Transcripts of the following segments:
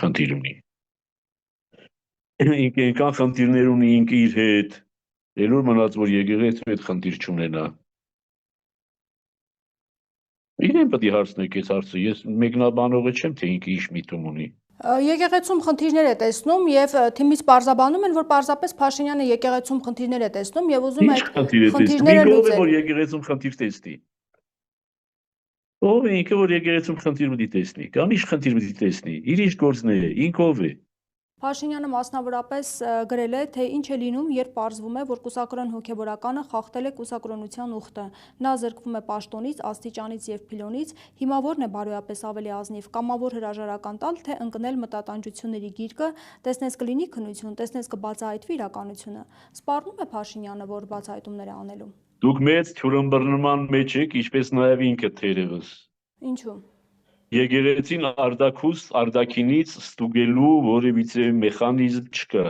խնդիր ունի։ Ինքան խնդիրներ ունի ինքը իր հետ, ելուր մնաց, որ եկեղեցու հետ խնդիր չունենա։ Իրեն պետք է հարցնեք այս հարցը, ես մեկնաբանողը չեմ, թե ինքը ինչ միտում ունի։ Եկեղեցում խնդիրներ է տեսնում եւ թիմից պարզաբանում են, որ պարզապես Փաշինյանը եկեղեցում խնդիրներ է տեսնում եւ ուզում է այդ խնդիրները լուծել։ Որ եկեղեցում խնդիր տեսնի։ Ով է ինքը, որ եկեղեցում խնդիր պետք է տեսնի, կամ ինչ խնդիր պետք է տեսնի, իր ինչ գործն է, ինքը ով է։ Փաշինյանը մասնավորապես գրել է, թե ինչ է լինում, երբ պարզվում է, որ կուսակրոն հոգևորականը խախտել է կուսակրոնության ուխտը։ Նա զրկվում է պաշտոնից, աստիճանից եւ փիլոնից, հիմա որն է բարոյապես ավելի ազնիվ, կամավոր հրաժարական տալ, թե ընկնել մտատանջությունների գիրկը, տեսնես կլինի քննություն, տեսնես կբացահայտվի իրականությունը։ Սպառնում է Փաշինյանը, որ բացահայտումներ է անելու։ Դուք մեծ թյուրըմբռնման մեջ եք, ինչպես նաեւ ինքը թերևս։ Ինչու։ Եկեղեցին արտաքինից ստուգելու որևիցե մեխանիզմ չկա։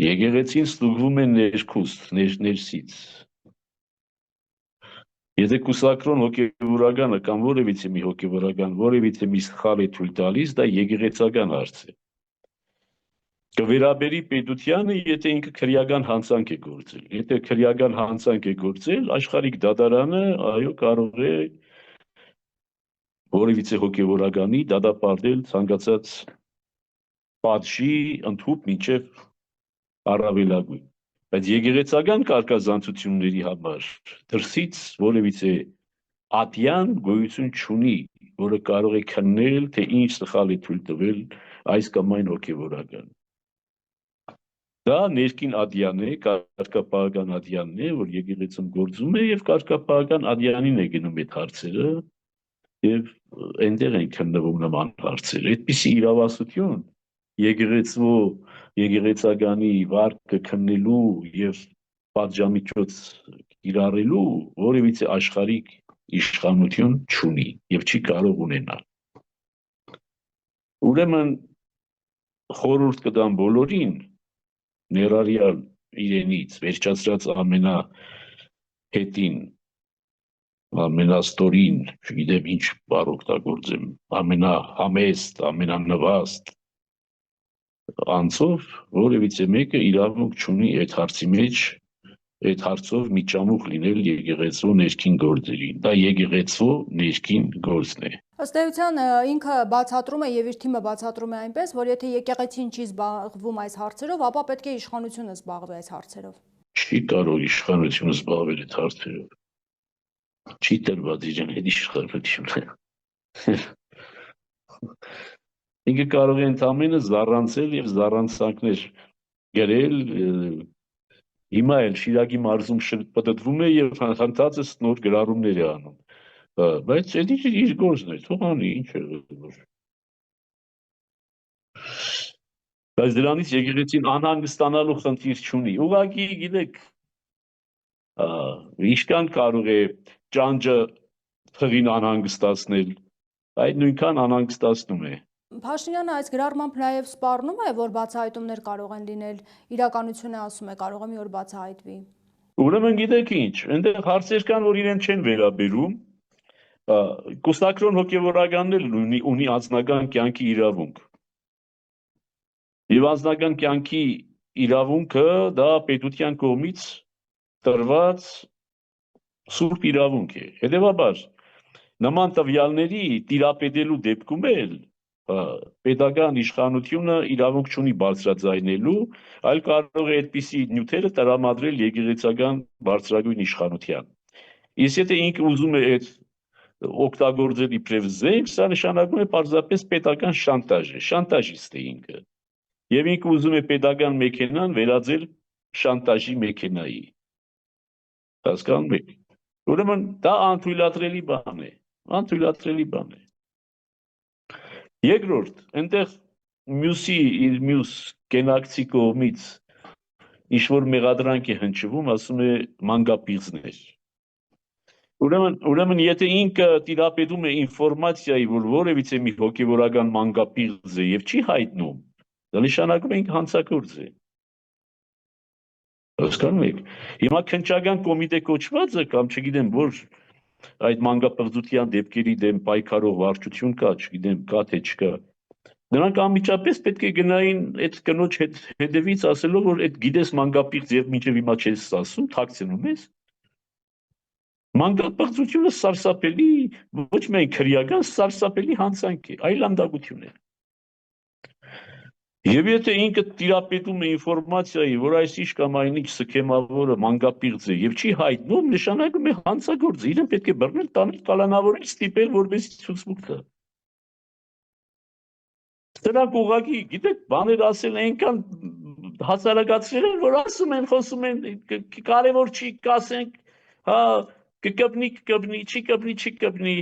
Եկեղեցին ստուգվում է ներսից։ Եթե կուսակրոն հոգևորականը կամ որևիցե մի հոգևորական որևիցե մի սխալ է թույլ տալիս, դա եկեղեցական հարց է։ Կվերաբերի պետությանը, եթե ինքը քրեական հանցանք է գործել։ Եթե քրեական հանցանք է գործել, աշխարհիկ դատարանը, այո, կարող է որևիցե հոգևորականի դատապարտել ցանկացած պատժի ընդհուպ մինչև առավելագույն։ Բայց եկեղեցական կարգազանցությունների համար դրսից որևիցե ատյան գոյություն չունի, որը կարող է քննել, թե ինչ սխալ է թույլ տվել այս կամ այն հոգևորական։ Դա ներքին ադյան է, կարգապահական ադյանն է, որ եկեղեցում գործում է եւ կարգապահական ադյանին է գնում այդ հարցերը եւ այնտեղ են քննվում նման հարցեր։ Այդպիսի իրավասություն եկեղեցականի վարկը քննելու եւ պատժամիջոց կիրառելու որևիցե աշխարհիկ իշխանություն չունի եւ չի կարող ունենալ։ Ուրեմն խորհուրդ կտամ բոլորին ներառյալ իրենից վերջացրած ամենահետին, ամենաստորին, չգիտեմ ինչ բառ օգտագործեմ, ամենահամեստ, ամենանվաստ անձով որևիցե մեկը իրավունք չունի այդ հարցի մեջ, այդ հարցով միջամուխ լինել եկեղեցու ներքին գործերին։ Դա եկեղեցու ներքին գործն է։ Ըստ էության ինքը բացատրում է եւ իր թիմը բացատրում է այնպես, որ եթե եկեղեցին չի զբաղվում այս հարցերով, ապա պետք է իշխանությունը զբաղվի այս հարցերով։ Չի կարող իշխանությունը զբաղվել այդ հարցերով։ Չի տրված իրեն այդ իշխանությունը։ Ինքը կարող է ընդամենը զառանցել եւ զառանցանքներ գրել, հիմա էլ Շիրակի մարզում շփոթվում է եւ հանդարտած նոր գրառումներ է անում։ Բայց այդ իր գործն է, թող անի, ինչ է որ։ Բայց դրանից եկեղեցին անհանգստանալու խնդիր չունի։ Ուղղակի գիտեք, ինչքան կարող է ճանճը փղին անհանգստացնել, այդ նույնքան անհանգստացնում է։ Փաշինյանը այս գրառմամբ նաև սպառնում է, որ բացահայտումներ կարող են լինել, իրականությունը ասում է, կարող է մի օր բացահայտվի։ Ուրեմն գիտեք ինչ, այնտեղ հարցեր կան, որ իրեն չեն վերաբերում։ Կուսակրոն հոգևորականն էլ ունի անձնական կյանքի իրավունք։ Եվ անձնական կյանքի իրավունքը դա պետության կողմից տրված սուրբ իրավունք է։ Հետևաբար նման տվյալների տիրապետելու դեպքում էլ պետական իշխանությունը իրավունք չունի բարձրաձայնելու, այլ կարող է այդպիսի նյութերը տրամադրել եկեղեցական բարձրագույն իշխանության։ Իսկ եթե ինքը ուզում է այդ օգտագործել իբրև զենք, սա նշանակում է պարզապես պետական շանտաժ է, շանտաժիստ է ինքը։ Եվ ինքը ուզում է պետական մեքենան վերածել շանտաժի մեքենայի։ Հասկանում եք։ Ուրեմն դա անթույլատրելի բան է, անթույլատրելի բան է։ Երկրորդ, այնտեղ մյուս կենակցի կողմից ինչ-որ մեղադրանք է հնչվում, ասում է մանկապիղծներ։ Ուրեմն եթե ինքը տիրապետում է ինֆորմացիայի, որ որևիցե մի հոգևորական մանկապիղծ է եւ չի հայտնում, դա նշանակում է ինքը հանցագործ է։ Հասկանում եք։ Հիմա քննչական կոմիտե կոչվածը կամ չգիտեմ որ այդ մանկապղծության դեպքերի դեմ պայքարող վարչություն կա, չգիտեմ, կա թե չկա։ Նրանք անմիջապես պետք է գնային այդ կնոջ հետևից ասելով, որ այդ գիտես մանկապիղծ եւ մինչեւ հիմա չես ասում, թաքցնում ես։ Մանկապղծությունը սարսափելի, ոչ միայն քրեական, սարսափելի հանցանք է, այլանդակություն է։ Եվ եթե ինքը տիրապետում է ինֆորմացիայի, որ այս ինչ կամ այնինչ սքեմավորը մանկապիղծ է եւ չի հայտնում, նշանակում է հանցագործ, իրեն պետք է բռնել, տանել, կալանավորել, ստիպել, որպես ցուցմունք տա։ Սրանք ուղղակի, գիտեք, բաներ ասել այնքան հասարակացրել են, որ ասում են, խոսում են, կարևոր չի, կասենք, հա, կկպնի, չի կպնի։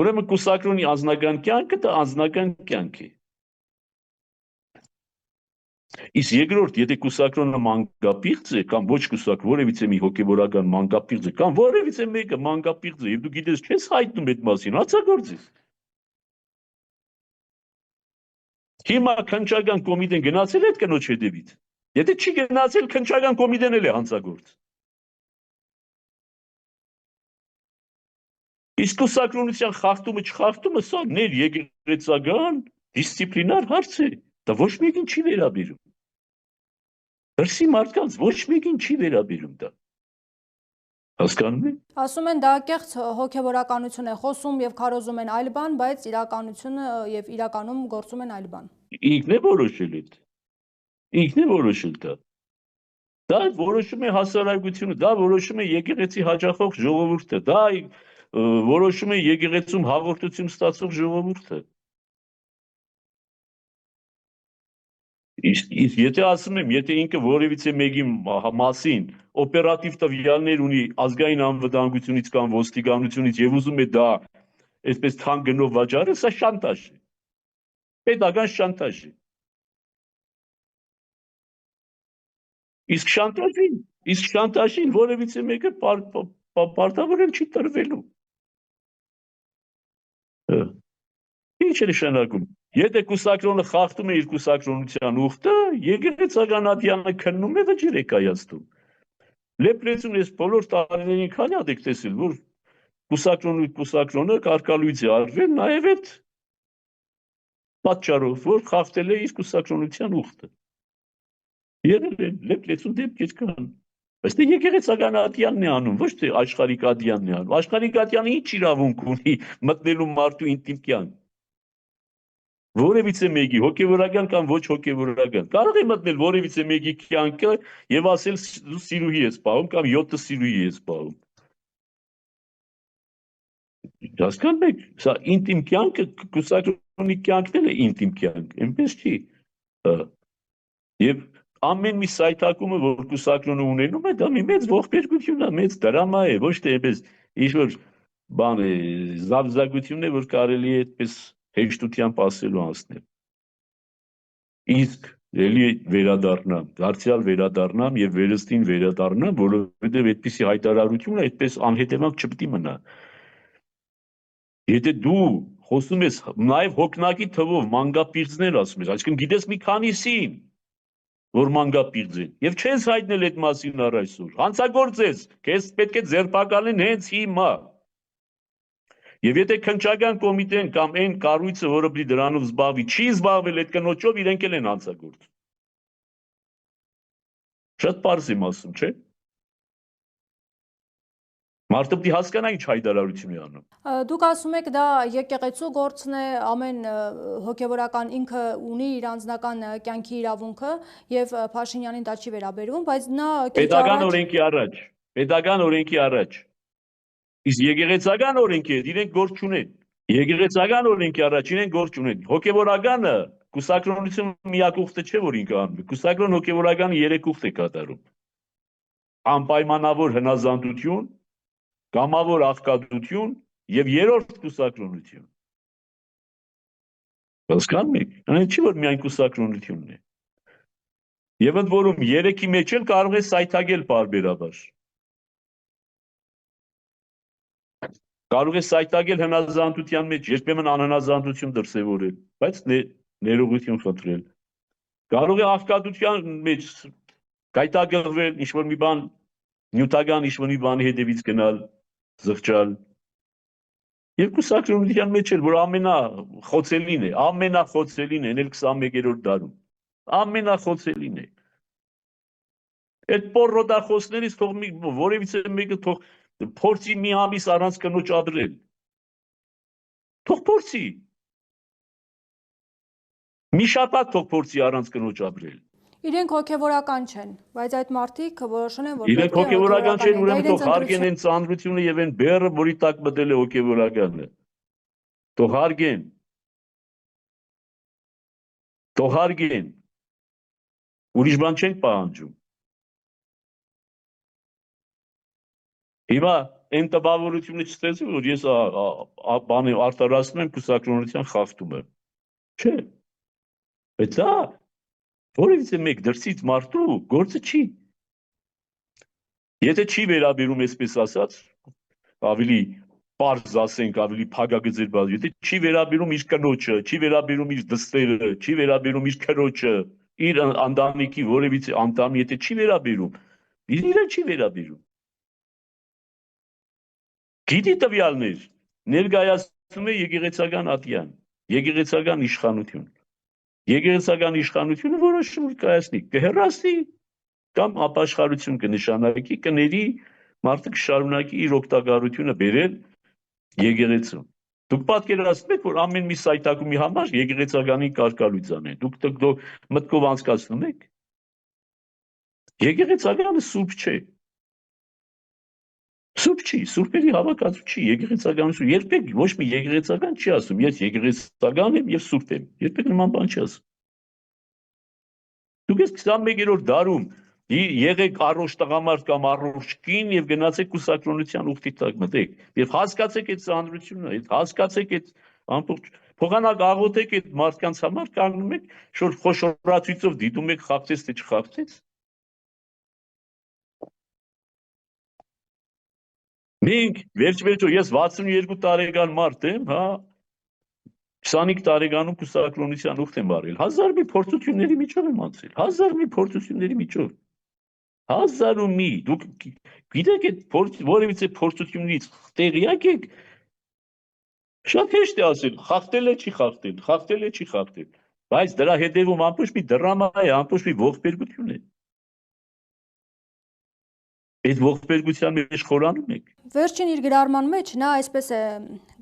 Ուրեմն կուսակրոնի անձնական կյանքը դա անձնական կյանք է։ Իսկ երկրորդ, եթե կուսակրոնը մանկապիղծ է, կամ ոչ կուսակ, որևիցե մի հոգևորական մանկապիղծ է, կամ որևիցե մեկը մանկապիղծ է, եւ դու գիտես, չես հայտնում այդ մասին, հանցագործ ես։ Հիմա քննչական կոմիտեն գնացել է այդ կնոջ հետևից։ Եթե չի գնացել, քննչական կոմիտեն էլ է հանցագործ։ Իսկ կուսակրոնության խախտումը չխախտումը սա ներեկեղեցական դիսցիպլինար հարց է։ Դա ոչ մեկին չի վերաբերում։ Դրսի մարդկանց ոչ մեկին չի վերաբերում դա։ Հասկանում եք։ Ասում են դա կեղծ հոգևորականություն է, խոսում եւ քարոզում են այլ բան, բայց իրականությունը եւ իրականում գործում են այլ բան։ Ինքն է որոշել այդ։ Ինքն է որոշել դա։ Դա որոշում է հասարակությունը, դա որոշում է եկեղեցի հաճախող ժողովուրդը, դա որոշում է եկեղեցում հաղորդություն ստացող ժողովուրդը։ Իսկ եթե ասում եմ, եթե ինքը որևիցե մեկի մասին օպերատիվ տվյալներ ունի ազգային անվտանգությունից կամ ոստիկանությունից եւ ուզում է դա այսպես թանկ գնով վաճառել, սա շանտաժ է։ Պետական շանտաժ է։ Իսկ շանտաժին որևիցե մեկը պարտավորել չի տրվելու։ Ինչ է նշանակում։ Եթե կուսակրոնը խախտում է իր կուսակրոնության ուխտը, եկեղեցական ատյանը քննում է վճիռ է կայացնում։ Լեփլեցուն ես բոլոր տարիներին քանի հատ եք տեսել, որ կուսակրոնը կարկալույց է արվել նաև այդ պատճառով, որ խախտել է իր կուսակրոնության ուխտը։ Եղել է լեփլեցուն դեպքեր կան։ Բայց դե եկեղեցական ատյանն է անում, ոչ թե աշխարհիկ ատյանն է անում։ Աշխարհիկ ատյանը ինչ իրավունք ունի մտնելու մարդու ինտիմ կյանք։ Որևիցե մեկի հոգևորական կամ ոչ հոգևորական կարող է մտնել որևիցե մեկի կյանքը եւ ասել դու սիրուհի ես պահում կամ 7 սիրուհի ես պահում։ Հասկանում եք, սա ինտիմ կյանքը կուսակրոնի կյանքն էլ է ինտիմ կյանք, այնպես չի։ Եվ ամեն մի սայթակումը, որ կուսակրոնը ունենում է, դա մի մեծ ողբերգություն է, մեծ դրամա է, ոչ թե այնպես ինչ-որ բան է, զավզագություն է, որ կարելի է այդպես հեշտությամբ ասելու անցնել։ Իսկ էլի վերադառնամ, դարձյալ վերադառնամ եւ վերստին վերադառնամ, որովհետեւ այդպիսի հայտարարությունը այդպես անհետևանք չպետք է մնա։ Եթե դու խոսում ես նաեւ հոգնակի թվով մանկապիղծներ ասում ես, այսինքն գիտես մի քանիսին, որ մանկապիղծ են, եւ չես հայտնել այդ մասին առ այսօր, հանցագործ ես, քեզ պետք է ձերբակալեն հենց հիմա։ Եվ եթե քննչական կոմիտեն կամ այն կառույցը, որը պիտի դրանով զբաղվի, չի զբաղվել այդ կնոջով, իրենք էլ են հանցագործ։ Շատ պարզ եմ ասում, չէ՞։ Մարդը պիտի հասկանա ինչ հայտարարություն է անում։ Դուք ասում եք դա եկեղեցու գործն է, ամեն հոգևորական ինքը ունի իր անձնական կյանքի իրավունքը եւ Փաշինյանին դա չի վերաբերվում, բայց նա պետական օրենքի առաջ, պետական օրենքի առաջ։ Իսկ եկեղեցական օրենքի հետ իրենք գործ չունեն։ Եկեղեցական օրենքի առաջ իրենք գործ չունեն։ Հոգևորականը կուսակրոնությունը միակ ուխտը չէ, որ ինքը անում է։ Կուսակրոն հոգևորականը 3 ուխտ է կատարում։ Անպայմանավոր հնազանդություն, կամավոր աղքատություն եւ երրորդ կուսակրոնություն։ Հասկանում եք, այն չի որ միայն կուսակրոնությունն է։ Եվ ընդ որում 3-ի մեջ էլ կարող է սայթագել պարբերաբար։ Կարող է սայթագել հնազանդության մեջ, երբեմն անհնազանդություն դրսևորել, բայց ներողություն խնդրել։ Կարող է աղքատության մեջ գայթակղվել, ինչ-որ մի բան նյութական ինչ-որ մի բանի հետևից գնալ, զղջալ։ Եվ կուսակրոնության մեջ էլ, որ ամենախոցելին է, այն էլ 21-րդ դարում, ամենախոցելին է։ Այդ պոռոդախոսներից թող որևիցե մեկը թող փորձի մի ամիս առանց կնոջ ապրել։ Թող փորձի։ Մի շաբաթ թող փորձի առանց կնոջ ապրել։ Իրենք հոգևորական չեն, բայց այդ մարդիկ որոշել են, որ իրենք հոգևորական չեն, ուրեմն թող հարգեն այն ծանրությունը եւ այն բեռը, որի տակ մտել է հոգևորականը։ Թող հարգեն։ Թող հարգեն։ Ուրիշ բան չենք պահանջում։ Հիմա այն տպավորությունը չստացվի, որ ես բանը արտարացնում եմ կուսակրոնության խախտումը։ Չէ։ Բայց դա որևիցե մեկ դրսից մարդու գործը չի։ Եթե չի վերաբերում, այսպես ասած, ավելի պարզ ասենք, ավելի փակագծեր բաց, եթե չի վերաբերում իր կնոջը, չի վերաբերում իր դստերը, չի վերաբերում իր քրոջը, իր ընտանիքի որևիցե անդամի, եթե չի վերաբերում, իրեն չի վերաբերում։ Գիտի տվյալներ, ներկայացնում է եկեղեցական ատյան, եկեղեցական իշխանություն։ Եկեղեցական իշխանությունը որոշում կայացնի, կհեռացնի կամ ապաշխարություն կնշանակի, կների, մարդը կշարունակի իր օգտակարությունը բերել եկեղեցում։ Դուք պատկերացնում եք, որ ամեն մի սայթակումի համար եկեղեցականի կարգալույց անեն։ Դուք մտքով անցկացնում եք։ Եկեղեցականը սուրբ չէ։ Սուրբ չի, սուրբերի հավաքածու չի, եկեղեցականություն երբեք ոչ մի եկեղեցական չի ասում, ես եկեղեցական եմ եւ սուրբ եմ։ Երբեք նման բան չի ասում։ Դուք ես 21-րդ դարում եղեք առողջ տղամարդ կամ առողջ կին եւ գնացեք կուսակրոնության ուխտի տակ մտեք եւ հասկացեք այդ ծանրությունը, հասկացեք այդ ամբողջ փոխանակ աղոթեք այդ մարդկանց համար, կանգնում եք խոշորացույցով դիտում եք խախտեց թե չխախտեց։ Մենք վերջ-վերջո ես 62 տարեկան մարդ եմ, հա 25 տարեկանում կուսակրոնության ուխտ եմ արել, 1000 մի փորձությունների միջով եմ անցել, 1000 մի փորձությունների միջով, 1000 ու մի, դուք գիտեք այդ որևիցե փորձությունից տեղյակ եք, շատ հեշտ է ասել, խախտել է չի խախտել, խախտել է չի խախտել, բայց դրա հետևում ամբողջ մի դրամա է, ամբողջ մի ողբերգություն է։ Այդ ողբերգության մեջ խորանում եք։ Վերջին իր գրառման մեջ նա այսպես է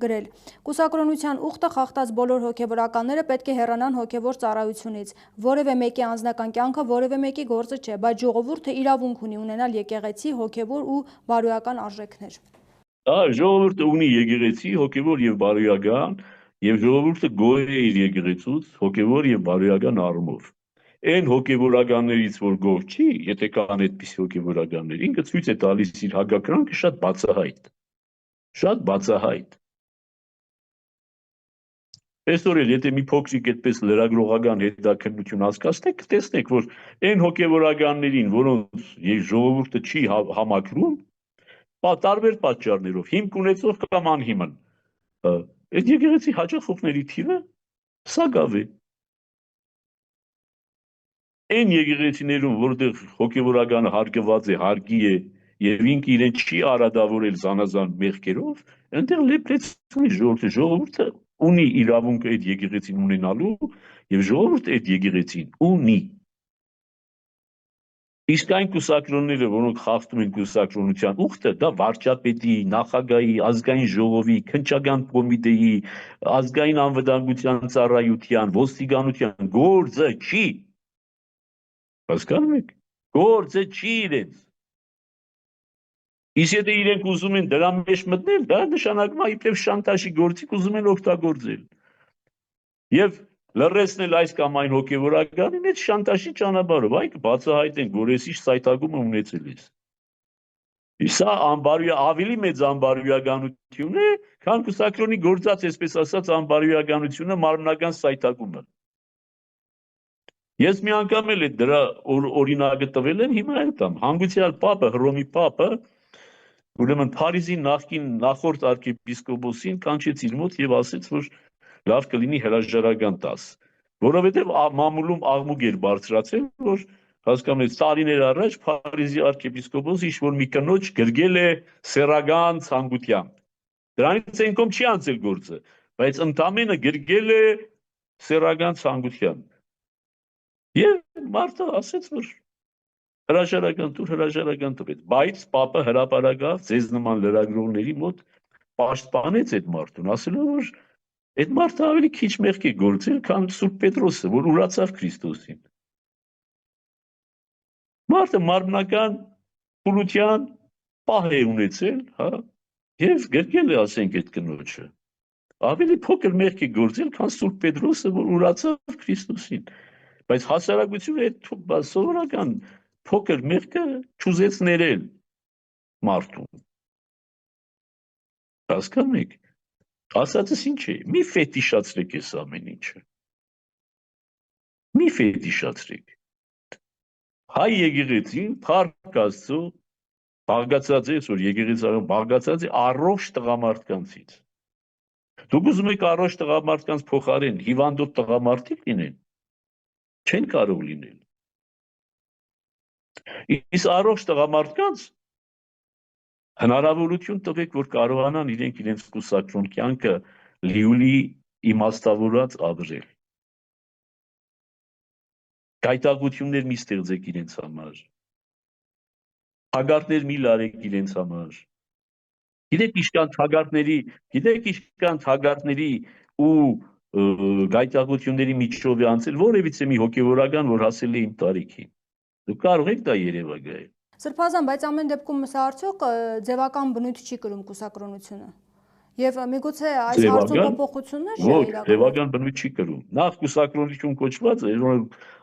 գրել. Կուսակրոնության ուխտը խախտած բոլոր հոգևորականները պետք է հեռանան հոգևոր ծառայությունից։ Որևէ մեկի անձնական կյանքը որևէ մեկի գործը չէ, բայց ժողովուրդը իրավունք ունի ունենալ եկեղեցի, հոգևոր ու բարոյական արժեքներ։ Ժողովուրդը ունի եկեղեցի, հոգևոր եւ բարոյական, եւ ժողովուրդը գոհ է իր եկեղեցուց, հոգևոր եւ բարոյական առումով։ Այն հոգևորականներից, որ գոհ չի, եթե կան այդպիսի հոգևորականներ, ինքը ցույց է տալիս իր հագակրանքը շատ բացահայտ։ Շատ բացահայտ։ Այսօր էլ եթե մի փոքրիկ այդպես լրագրողական հետաքննություն հասկացնեք, կտեսնեք, որ այն հոգևորականներին, որոնց ժողովուրդը չի համակրում, տարբեր պատճառներով, հիմք ունեցող կամ անհիմն, այդ եկեղեցի հաճախորդների թիվը սակավ է։ Այն եկեղեցիներում, որտեղ հոգևորականը հարգված է, հարգի է եւ ինքը իրեն չի արադավորել զանազան մեղքերով, այնտեղ լեփլեցում է ժողովուրդը ունի իրավունք այդ եկեղեցին ունենալու եւ ժողովուրդը այդ եկեղեցին ունի։ Իսկ այն կուսակրոնները, որոնք խախտում են կուսակրոնության ուխտը, դա վարչապետի, նախագահի, ազգային ժողովի, քննչական կոմիտեի, ազգային անվտանգության ծառայության, ոստիկանության գործը չի։ Հասկանում եք, գործը չի իրենց։ Իսկ եթե իրենք ուզում են դրա մեջ մտնել, դա նշանակում է իբրև շանտաժի գործիք ուզում են օգտագործել։ Եվ լրացնել այս կամ այն հոգևորականին այդ շանտաժի ճանապարհով, այն կբացահայտեն, որ ես ինչ սայթակում եմ ունեցել ես։ Սա ավելի մեծ անբարոյականություն է, քան կուսակրոնի գործած, այսպես ասած, անբարոյականությունը մարմնական սայթակումը։ Ես մի անգամ էլ դրա օրինակը տվել եմ, հիմա էլ տամ։ Հանգուցյալ Պապը, Հռոմի Պապը, ուրեմն Փարիզի նախորդ arczepiskopos-ին կանչեց իր մոտ եւ ասեց, որ լավ կլինի հրաժարական տաս, որովհետեւ մամուլում աղմուկ էր բարձրացել, որ հասկանում եք, տարիներ առաջ Փարիզի arczepiskopos ինչ-որ մի կնոջ գրգել է սեռական ցանկությամբ։ Դրանից այնքան չի անցել գործը, բայց ընդամենը գրգել է սեռական ցանկությամբ։ Եվ մարդը ասեց, որ հրաժարական տվեց, բայց Պապը հրապարակավ ձեզ նման լրագրողների մոտ պաշտպանեց այդ մարդուն, ասելով, որ այդ մարդը ավելի քիչ մեղք է գործել, քան Սուրբ Պետրոսը, որ ուրացավ Քրիստոսին։ Մարդը մարմնական փուլության պահ է ունեցել, հա, եւ գրկել է, ասենք, այդ կնոջը։ Ավելի փոքր մեղք է գործել, քան Սուրբ Պետրոսը, որ ուրացավ Քրիստոսին։ Բայց հասարակությունը այդ սովորական փոքր մեղքը չուզեց ներել մարդուն։ Հասկանում եք։ Ասածս ինչ է, մի ֆետիշացրեք այս ամեն ինչը։ Մի ֆետիշացրեք։ Հայ եկեղեցին փառք Աստծո բաղկացած է, որ եկեղեցին բաղկացած է առողջ տղամարդկանցից։ Դուք ուզում եք առողջ տղամարդկանց փոխարեն հիվանդոտ տղամարդիկ լինեն, չեն կարող լինել։ Իսկ առողջ տղամարդկանց հնարավորություն տվեք, որ կարողանան իրենց կուսակրոն կյանքը լիովին իմաստավորած ապրել։ Գայթակղություններ մի ստեղծեք իրենց համար։ Թագարտներ մի լարեք իրենց համար։ Գիտեք ինչքան թագարտների ու գայթակղությունների միջով է անցել որևիցե մի հոգևորական, որ հասել է իմ տարիքին։ Դուք կարող եք դա երևակայել։ Սրբազան, բայց ամեն դեպքում սա արդյոք ձևական բնույթ չի կրում կուսակրոնությունը։ Եվ միգուցե այս հարցում փոփոխություններ չի իրականացվում։ Ձևական բնույթ չի կրում։ Նախ կուսակրոնություն կոչված է,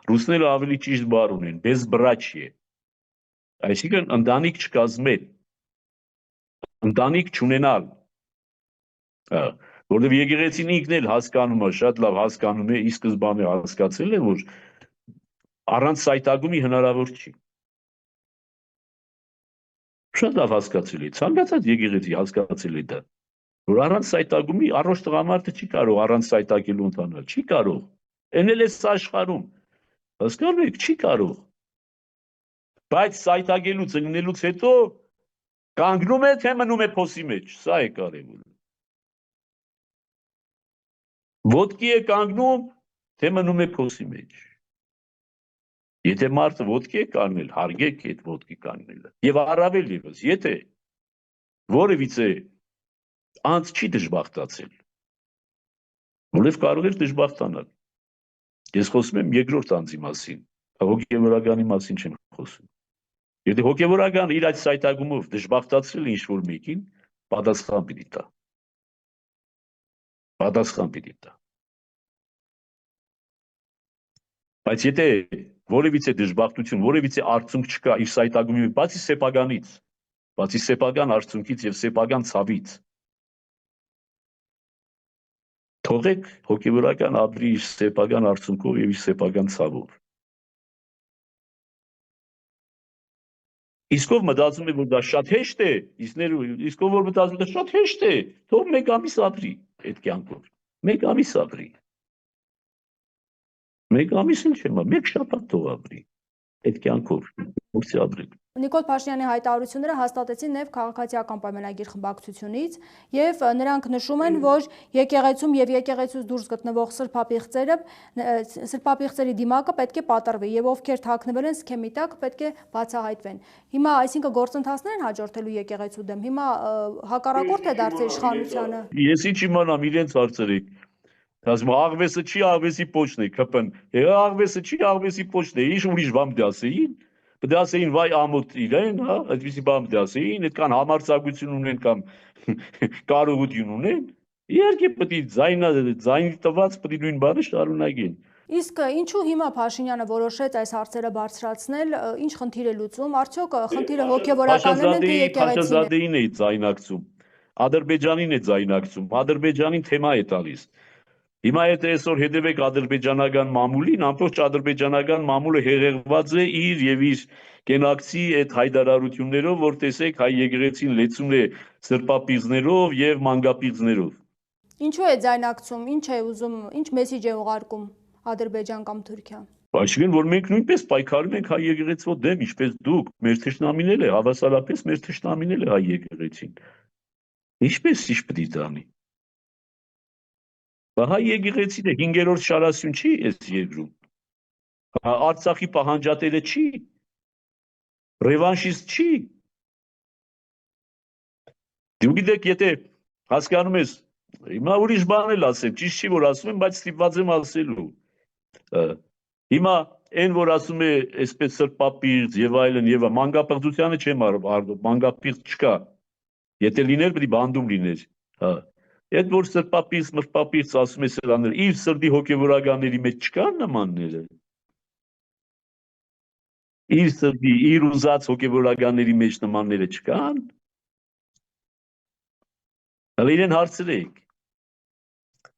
ռուսները ավելի ճիշտ բառ ունեն, безбрачие։ Այսինքն ընտանիք չկազմել, ընտանիք չունենալ։ Որովհետև եկեղեցին ինքն էլ հասկանում է, շատ լավ հասկանում է, ի սկզբանե հասկացել է, որ առանց սայտագումի հնարավոր չի։ Շատ լավ հասկացել է, ցանկացած եկեղեցի հասկացել է դա, որ առանց սայտագումի առողջ տղամարդը չի կարող առանց սայտագելու ընթանալ, չի կարող։ Էնել է աշխարհում, հասկանում եք, չի կարող։ Բայց սայտագելուց ընկնելուց հետո կանգնում է, թե մնում է փոսի մեջ, սա է կարևորը։ Ոտքի է կանգնում, թե մնում է փոսի մեջ։ Եթե մարդը ոտքի է կանգնել, հարգեք այդ ոտքի կանգնելը։ Եվ առավել ևս, եթե որևիցե անձ չի դժբախտացել, որովհետև կարող էր դժբախտանալ։ Ես խոսում եմ երկրորդ անձի մասին, հոգևորականի մասին չեմ խոսում։ Եթե հոգևորական իր այդ սայտագումով դժբախտացրել ինչ-որ մեկին, պատասխան պիտի տա։ Պատասխան պիտի տա։ Բայց եթե որևիցե դժբախտություն, որևիցե արդյունք չկա իր սայտագումի, բացի սեփական արդյունքից եւ սեփական ցավից, թողեք հոգևորական ապրի իր սեփական արդյունքով եւ իր սեփական ցավով։ Իսկ ով մտածում է, որ դա շատ հեշտ է, իսկ ով որ մտածում է, դա շատ հեշտ է, թող մեկ ամիս ապրի այդ կյանքով։ Մեկ ամիս ապրի։ Մեկ ամիս ինչ եմ, մեկ շաբաթ թող ապրի այդ կյանքով, փորձի ապրել։ Նիկոլ Փաշինյանի հայտարարությունները հաստատեցին նաև քաղաքացիական պայմանագիր խմբակցությունից եւ նրանք նշում են, որ եկեղեցում եւ եկեղեցուց դուրս գտնվող սրբապիղծերի դիմակը պետք է պատռվի եւ ովքեր թաքնվել են սքեմի տակ պետք է բացահայտվեն։ Հիմա այսինքն գործընթացներ են հաջորդելու եկեղեցու դեմ։ Հիմա հակառակորդ է դարձել իշխանությանը։ Ես ինչ իմանամ, իրենց հարցրեք։ Ասում աղվեսը չի, աղվեսի պոչն է, ԿՊ-ն։ Աղվեսը չի, աղվեսի պոչն է, ինչ ուրիշ բան դասեին։ Դասեին վայ ամոթ իրեն, հա, այդպեսի բան դասեին, այդքան համարձակություն ունեն կամ կարողություն ունեն։ Իհարկե պետք է ձայնի տված պետք է նույն բանը շարունակեն։ Իսկ ինչու հիմա Փաշինյանը որոշեց այս հարցերը բարձրացնել, ինչ խնդիր է լուծում, արդյոք խնդիրը հոգևորականն է, թե եկեղեցին է։ Փաշազադեին է ձայնակցում, Ադրբեջանին է ձայնակցում, Ադրբեջանին թեմա է տալիս։ Հիմա եթե այսօր հետևեք ադրբեջանական մամուլին, ամբողջ ադրբեջանական մամուլը հեղեղված է իր եւ իր կենակցի այդ հայտարարություններով, որ տեսեք հայ եկեղեցին լեցուն է սրբապիղծներով եւ մանգապիղծներով։ Ինչու է ձայնակցում, ինչ է ուզում, ինչ մեսիջ է ուղարկում Ադրբեջան կամ Թուրքիա։ Այսինքն որ մենք նույնպես պայքարում ենք հայ եկեղեցու դեմ, ինչպես դուք, մեր թշնամին էլ է, հավասարապես մեր թշնամին էլ է հայ եկեղեցին։ Ինչպես ինչ պետք է դանի։ Հայ եկեղեցին է 5-րդ շարասյուն չի այս երկրում։ Արցախի պահանջատերը չի, ռևանշիստ չի։ Դու գիտեք, եթե հասկանում ես, հիմա ուրիշ բան էլ ասեմ, ճիշտ չի որ ասում եմ, բայց ստիպված եմ ասելու։ Հիմա այն որ ասում է այսպես սրբապիղծ եւ այլն եւ մանկապղծությանը չեմ արդում, մանկապիղծ չկա։ Եթե լիներ, պետք է բանդում լիներ։ Հա։ Այդ որ սրբապիղծ ասում է սրաներ, իր սրտի հոգեվորականների մեջ չկան նմանները։ Իր սրտի, իր ուզած հոգեվորականների մեջ նմանները չկան։ Հələ իրեն հարցրեք։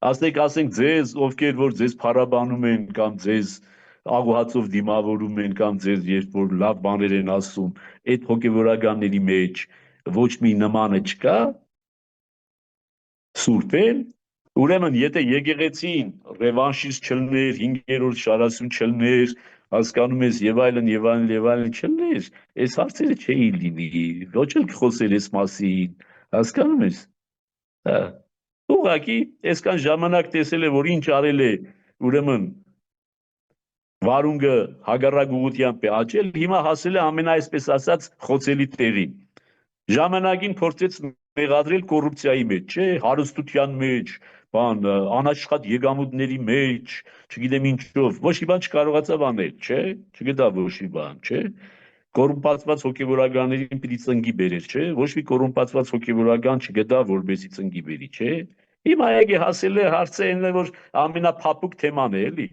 Ասենք ձեզ, ովքեր որ ձեզ փառաբանում են կամ ձեզ աղոհացով դիմավորում են կամ ձեզ երբ որ լավ բաներ են ասում, այդ հոգեվորականների մեջ ոչ մի նմանը չկա։ Սուրբ են, ուրեմն եթե եկեղեցին ռևանշիստ չլներ, 5-րդ շարասյուն չլներ, հասկանում ես եւ այլն չլներ, այս հարցերը չէի լինի, ոչ էլ խոսել այս մասին, հասկանում ես։ Հա։ Ուղղակի այսքան ժամանակ տեսել է, որ ինչ արել է, ուրեմն վարունգը հագարակ ուղղությամբ է աճել, հիմա հասել է ամենայսպես ասած խոցելի տեղին։ Ժամանակին փորձեց մեղադրել կոռուպցիայի մեջ, չէ, հարստության մեջ, բան, անաշխատ եկամուտների մեջ, չգիտեմ ինչով, ոչ մի բան չկարողացավ անել, չէ, չգիտավ ոչ մի բան, չէ։ Կոռումպացված հոգեվորականներին պիտի ծնկի բերեր, չէ, ոչ մի կոռումպացված հոգեվորական չգտա, որպեսզի ծնկի բերի, չէ։ Հիմա եկե հասել է հարցը այն է, որ ամենափափուկ թեման է, էլի։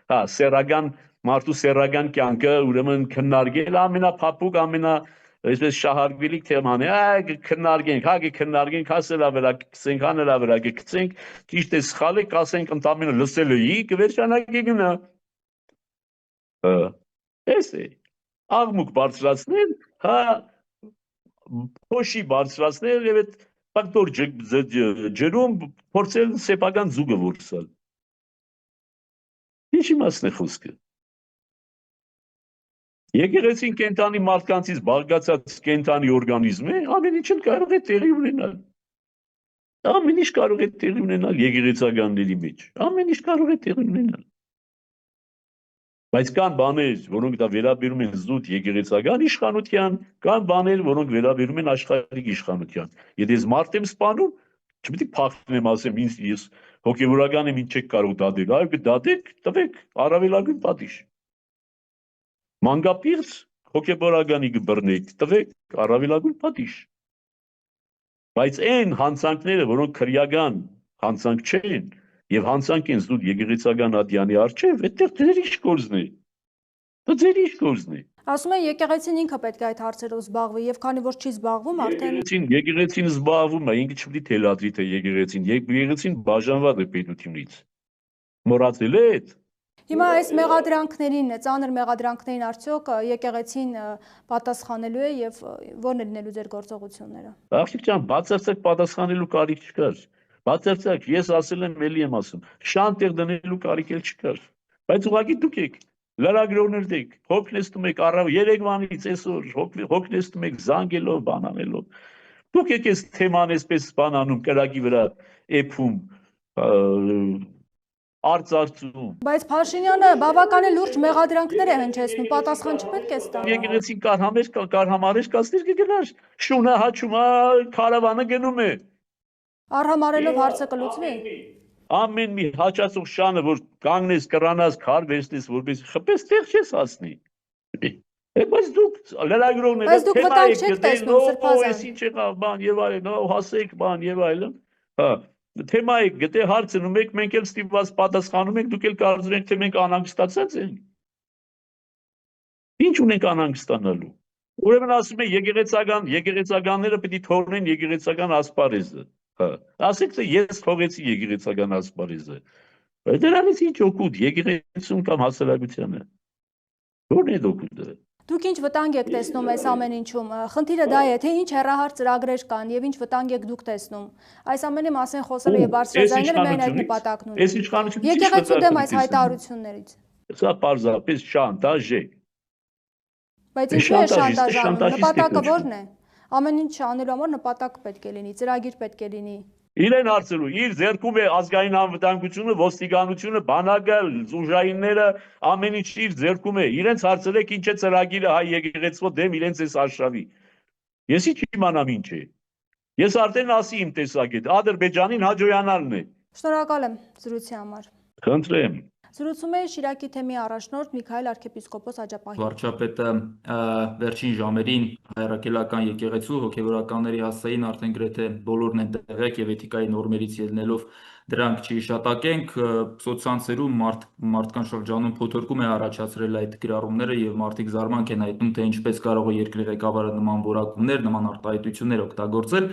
Հա, սեռական, մարդու սեռական կյանքը ուրեմն քննարկել ամենափափուկ, այսպես շահարկվելի թեման է, քննարկենք, հասելա վրա գցենք, հանելա վրա գցենք, ճիշտ է սխալ է, կասենք ընդամենը լսել էի, կվերջանակի գնա։ Էս է, աղմուկ բարձրացնել, հա, փոշի բարձրացնել եւ այդ ֆակտոր ջրում փորձել սեփական զուգը որսալ։ Ինչի մասն է խոսքը։ Եկեղեցին կենթանի մարդկանցից բաղկացած կենթանի օրգանիզմ է, ամեն ինչ կարող է տեղի ունենալ։ Ամեն ինչ կարող է տեղի ունենալ եկեղեցականների մեջ։ Ամեն ինչ կարող է տեղի ունենալ։ Բայց կան բաներ, որոնք դա վերաբերում են զուտ եկեղեցական իշխանության, կան բաներ, որոնք վերաբերում են աշխարհիկ իշխանության։ Եթե ես մարդ եմ սպանում, չպետք է փախնեմ, ասեմ, ես հոգեվորական եմ, ինչ չեք կարող դատել, այո, կդատեք, տվեք առավելագույն պատիժ։ Մանկապիղծ հոգեվորականի կբռնեք, տվեք առավելագույն պատիժ։ Բայց այն հանցանքները, որոնք քրեական հանցանք չեն, եւ հանցանք են զուտ եկեղեցական ադյանի առջև, այդտեղ ձեր ինչ գործն է։ Դա ձեր ինչ գործն է։ Ասում են եկեղեցին ինքը պետք է այդ հարցերով զբաղվի եւ քանի որ չի զբաղվում, արդեն եկեղեցին զբաղվում է, ինքը չպետք է թելադրի թե եկեղեցին բաժանված է պետությունից։ Մոռացել եք։ Հիմա այս մեղադրանքներին, ծանր մեղադրանքներին արդյոք եկեղեցին պատասխանելու է եւ ո՞րն է լինելու ձեր գործողությունները։ Աղջիկ ջան, բացարձակ պատասխանելու կարիք չկար։ Բացարձակ, ես ասել եմ, ելի եմ ասում, շան տեղ դնելու կարիք էլ չկար։ Բայց ուղղակի դուք եք լրագրողներ դեք, հոգնեցնում եք երեկվանից այսօր, հոգնեցնում եք զանգելով, բանանելով։ Դուք եք այս թեման այսպես բանանում, կրակի վրա էփում, արծարծում։ Բայց Փաշինյանը բավական է լուրջ մեղադրանքներ է հնչեցնում, պատասխան չպետք է ստանա։ Եկեղեցին կարհամարեր կասներ կգնար, շունը հաչում, քարավանը գնում է։ Արհամարելով հարցը կլուծվի։ Ամեն մի հաճացող շանը, որ կանգնես, կռանաս, քար վերցնես, որպես խփես, տեղ չես հասնի։ Բայց դուք լրագրողներ Բայց դուք վտանգ չեք տեսնում, Սրբազան։ Այս ինչ եղավ, բան եւ այլն, հասեք, բան եւ այլն։ Հա, թեմա է, գտե հարցնում եք, մենք էլ ստիպված պատասխանում ենք, դուք էլ կարծում եք, թե մենք անհանգստացած ենք։ Ինչ ունենք անհանգստանալու։ Ուրեմն ասում են եկեղեցականները պետք է թողնեն եկեղեցական ասպարեզը։ Հա, ասեք թե ես թողեցի եկեղեցական ասպարեզը։ Բայց դրանից ինչ օգուտ եկեղեցուն կամ հասարակությանը։ Ո՞րն է օգուտը։ Դուք ինչ վտանգ եք տեսնում այս ամեն ինչում։ Խնդիրը դա է, թե ինչ հեռահար ծրագրեր կան եւ ինչ վտանգ եք դուք տեսնում։ Այս ամենի մասին խոսելը եւ բարձրաձայնելը միայն այդ նպատակն ունի։ Եկեղեցու դեմ այս հայտարարություններից։ Սա պարզապես շանտաժ է։ Բայց ինչու է Շանտաժիստը շանտաժ անում, շանտաժիստ է նպատակը կոչվում։ ո՞րն է։ Ամեն ինչ անելու համար նպատակ պետք է լինի, ծրագիր պետք է լինի։ Իրեն հարցրու, իր ձեռքում է ազգային անվտանգությունը, ոստիկանությունը, բանակը, ուժայինները, ամեն ինչ իր ձեռքում է։ Իրենց հարցրեք ինչ է ծրագիրը հայ եկեղեցու դեմ իրենց այս արշավի։ Ես ինչ իմանամ ինչ է։ Ես արդեն ասի իմ տեսակետ, Ադրբեջանին հաջողանալն է։ Շնորհակալ եմ զրույցի համար։ Խնդրեմ։ Զրուցում է Շիրակի թեմի առաջնորդ Միքայել arczepiskopos Աջապահյան։ Վարչապետը վերջին ժամերին հայրաքելական եկեղեցու հոգևորականների հասցեին արդեն գրեթե բոլորն են տեղյակ եւ էթիկայի նորմերից ելնելով դրանք չհիշատակենք, սոցցանցերում մարդկանց շրջանում փոթորկում է առաջացրել այդ գրառումները եւ մարդիկ զարմանք են հայտնում, թե ինչպես կարող է երկրի ղեկավարը նման որակումներ, նման արտահայտություններ օգտագործել։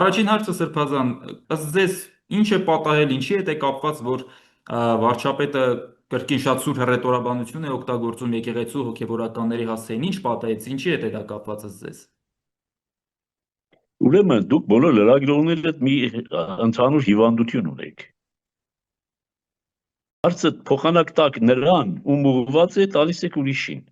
Առաջին հարցը Սրբազան, ըստ ձեզ ինչ է պատահել, ինչի հետ է կապված, որ վարչապետը կրկին շատ սուր հռետորաբանություն է օգտագործում եկեղեցու հոգևորականների հասցեին, ինչ պատահեց, ինչի հետ է դա կապված ըստ ձեզ։ Ուրեմն դուք բոլոր լրագրողները մի ընդհանուր հիվանդություն ունեք։ Հարցը փոխանակ տակ նրան, ում ուղղված է, տալիս եք ուրիշին։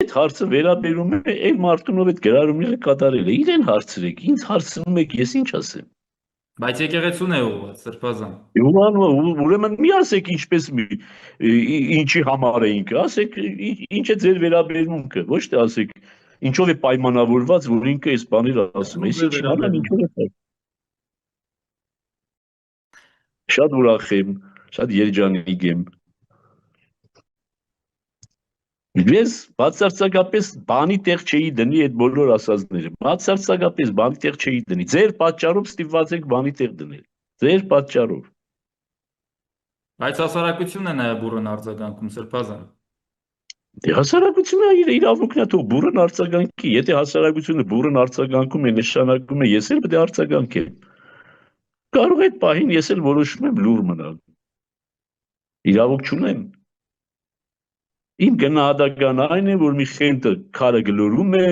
Այդ հարցը վերաբերում է այն մարդուն, ով այդ գրառումները կատարել է։ Իրեն հարցրեք, ինձ հարցնում եք, ես ինչ ասեմ։ Բայց եկեղեցուն է ուղղված, Սրբազան։ Ուրեմն մի ասեք ինչպես ինչի համար է ինքը, ասեք ինչ է ձեր վերաբերմունքը, ոչ թե ասեք ինչով է պայմանավորված, որ ինքը այս բաները ասում է, իսկ իմանամ ինչով է։ Շատ ուրախ եմ, շատ երջանիկ եմ։ Ես բացարձակապես բանի տեղ չէի դնի այդ բոլոր ասածները, բացարձակապես բանի տեղ չէի դնի, ձեր պատճառով ստիպված եք բանի տեղ դնել, ձեր պատճառով։ Բայց հասարակությունն է նաև բուրըն արձագանքում, Սրբազան։ Դե հասարակությունը իր իրավունքն է, թող բուրըն արձագանքի, եթե հասարակությունը բուրըն արձագանքում է, նշանակում է ես էլ պետք է արձագանքեմ։ Կարող է այդ պահին ես էլ որոշում եմ լուր մնալ։ Իրավունք չունեմ։ Իմ գնահատական այն է, որ մի խենթը քարը գլորում է,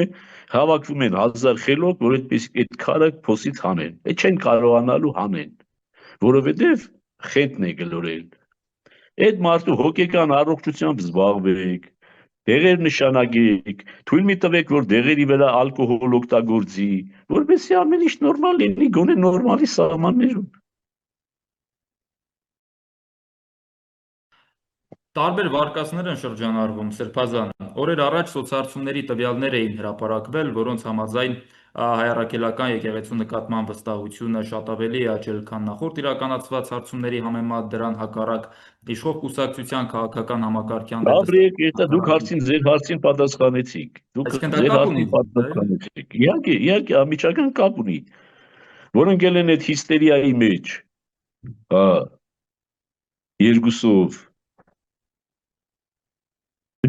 հավաքվում են 1000 խելոք, որ այդ քարը փոսից հանեն։ Այդ չեն կարողանալու հանեն, որովհետև խենթն է գլորել։ Այդ մարդու հոգեկան առողջությամբ զբաղվեք, դեղեր նշանակեք, թույլ մի տվեք, որ դեղերի վրա ալկոհոլ օգտագործի, որպեսզի ամեն ինչ նորմալ լինի, գոնե նորմալի սահմաններում։ Տարբեր վարկածներ են շրջանառվում, Սրբազան։ Օրեր առաջ սոցհարցումների տվյալներ էին հրապարակվել, որոնց համաձայն հայրաքելական եկեղեցու նկատմամբ վստահությունը շատ ավելի է աճել, քան նախորդ իրականացված հարցումների համեմատ, դրան հակառակ իշխող կուսակցության քաղաքական համակարգյան Դուք հարցին ձեր հարցին պատասխանեցիք։ Դուք ձեր հարցին պատասխանեցիք։ Իհարկե անմիջական կապ ունի, որ ընկել են այդ հիստերիայի մեջ։ Հա։ Երկուսով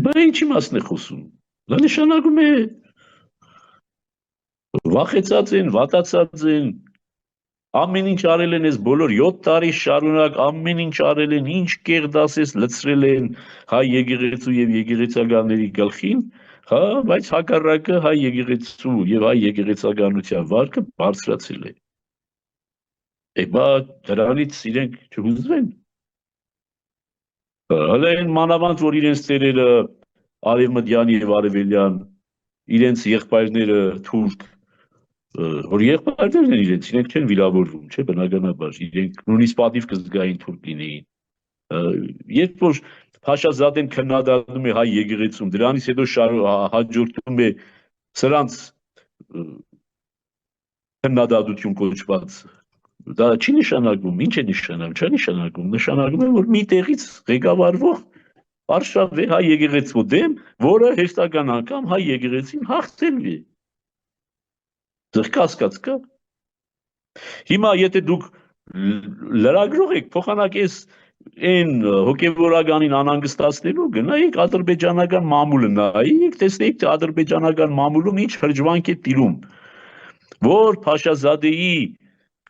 Բայց ինչի մասն է խոսում։ Դա նշանակում է վախեցած են, վատացած են, ամեն ինչ արել են այս բոլոր 7 տարի շարունակ, ամեն ինչ արել են, ինչ կեղդասես լցրել են հայ եկեղեցու եւ եկեղեցականների գլխին, հա, բայց հակառակը հայ եկեղեցու եւ հայ եկեղեցականության վարկը բարձրացել է։ Բա դրանից իրենք չհուզվեն։ Հələ այն մանավանդ, որ իրենց տերերը արևմտյան եւ արևելյան, իրենց եղբայրները թուրք, որ եղբայրներն են իրենք չեն վիրավորվում, չէ, բնականաբար, իրենք նույնիսկ պատիվ կզգային թուրք լինեին։ Երբ որ Փաշազադեն քննադատում է հայ եկեղեցում, դրանից հետո հաջորդում է սրանց քննադատություն կոչված, դա չի նշանակում, ինչ է նշանակում, չէ նշանակում, նշանակում է, որ մի տեղից ղեկավարվող արշավ է հայ եկեղեցու դեմ, որը հերթական անգամ հայ եկեղեցին հաղթելու է։ Ձեր կասկած կա։ Հիմա եթե դուք լրագրող եք, փոխանակ ես այն հոգևորականին անհանգստացնելու, գնայիք ադրբեջանական մամուլը նայեք, տեսնեիք, թե ադրբեջանական մամուլում ինչ հրճվանք է տիրում, որ Փաշազադեի